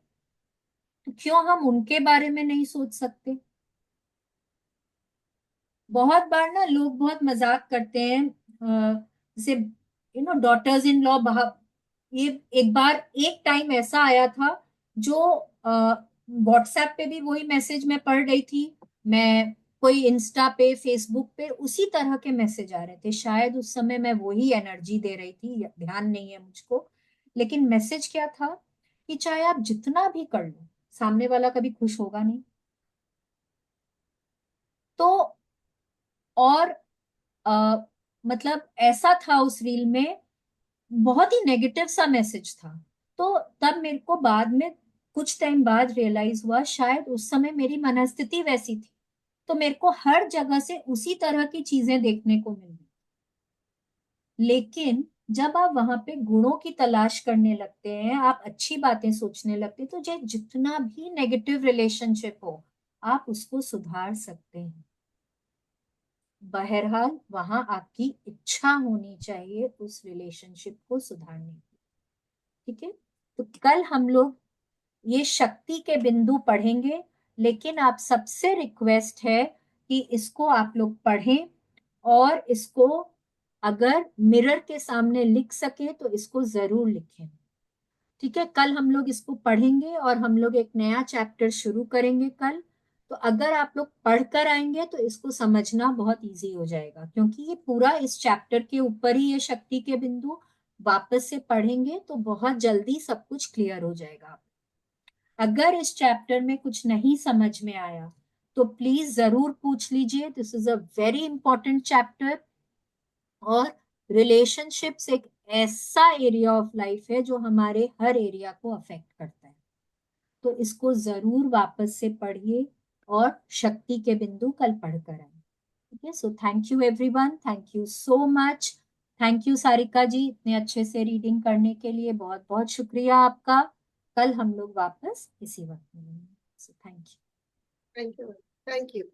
तो क्यों हम उनके बारे में नहीं सोच सकते? बहुत बार ना लोग बहुत मजाक करते हैं, जैसे डॉटर्स इन लॉ। ये एक बार एक टाइम ऐसा आया था जो व्हाट्सएप पे भी वही मैसेज मैं पढ़ रही थी, मैं कोई इंस्टा पे फेसबुक पे उसी तरह के मैसेज आ रहे थे। शायद उस समय मैं वही एनर्जी दे रही थी, ध्यान नहीं है मुझको। लेकिन मैसेज क्या था कि चाहे आप जितना भी कर लो, सामने वाला कभी खुश होगा नहीं। तो और अ, मतलब ऐसा था उस रील में, बहुत ही नेगेटिव सा मैसेज था। तो तब मेरे को बाद में कुछ टाइम बाद रियलाइज हुआ शायद उस समय मेरी मनस्थिति वैसी थी, तो मेरे को हर जगह से उसी तरह की चीजें देखने को मिल रही। लेकिन जब आप वहां पे गुणों की तलाश करने लगते हैं, आप अच्छी बातें सोचने लगते हैं, तो चाहे जितना भी नेगेटिव रिलेशनशिप हो, आप उसको सुधार सकते हैं। बहरहाल वहां आपकी इच्छा होनी चाहिए उस रिलेशनशिप को सुधारने की। ठीक है, तो कल हम लोग ये शक्ति के बिंदु पढ़ेंगे। लेकिन आप सबसे रिक्वेस्ट है कि इसको आप लोग पढ़ें, और इसको अगर मिरर के सामने लिख सके तो इसको जरूर लिखें। ठीक है, कल हम लोग इसको पढ़ेंगे और हम लोग एक नया चैप्टर शुरू करेंगे कल। तो अगर आप लोग पढ़कर आएंगे तो इसको समझना बहुत इजी हो जाएगा, क्योंकि ये पूरा इस चैप्टर के ऊपर ही ये शक्ति के बिंदु। वापस से पढ़ेंगे तो बहुत जल्दी सब कुछ क्लियर हो जाएगा। अगर इस चैप्टर में कुछ नहीं समझ में आया तो प्लीज जरूर पूछ लीजिए। This is a very important chapter. और रिलेशनशिप्स एक ऐसा एरिया ऑफ लाइफ है जो हमारे हर एरिया को अफेक्ट करता है। तो इसको जरूर वापस से पढ़िए, और शक्ति के बिंदु कल पढ़कर आए। ठीक है, so thank you everyone, thank you so much. Thank you Sarika ji, इतने अच्छे से रीडिंग करने के लिए बहुत बहुत शुक्रिया आपका। कल हम लोग वापस इसी वक्त मिलेंगे। सो thank you. Thank you. Thank you.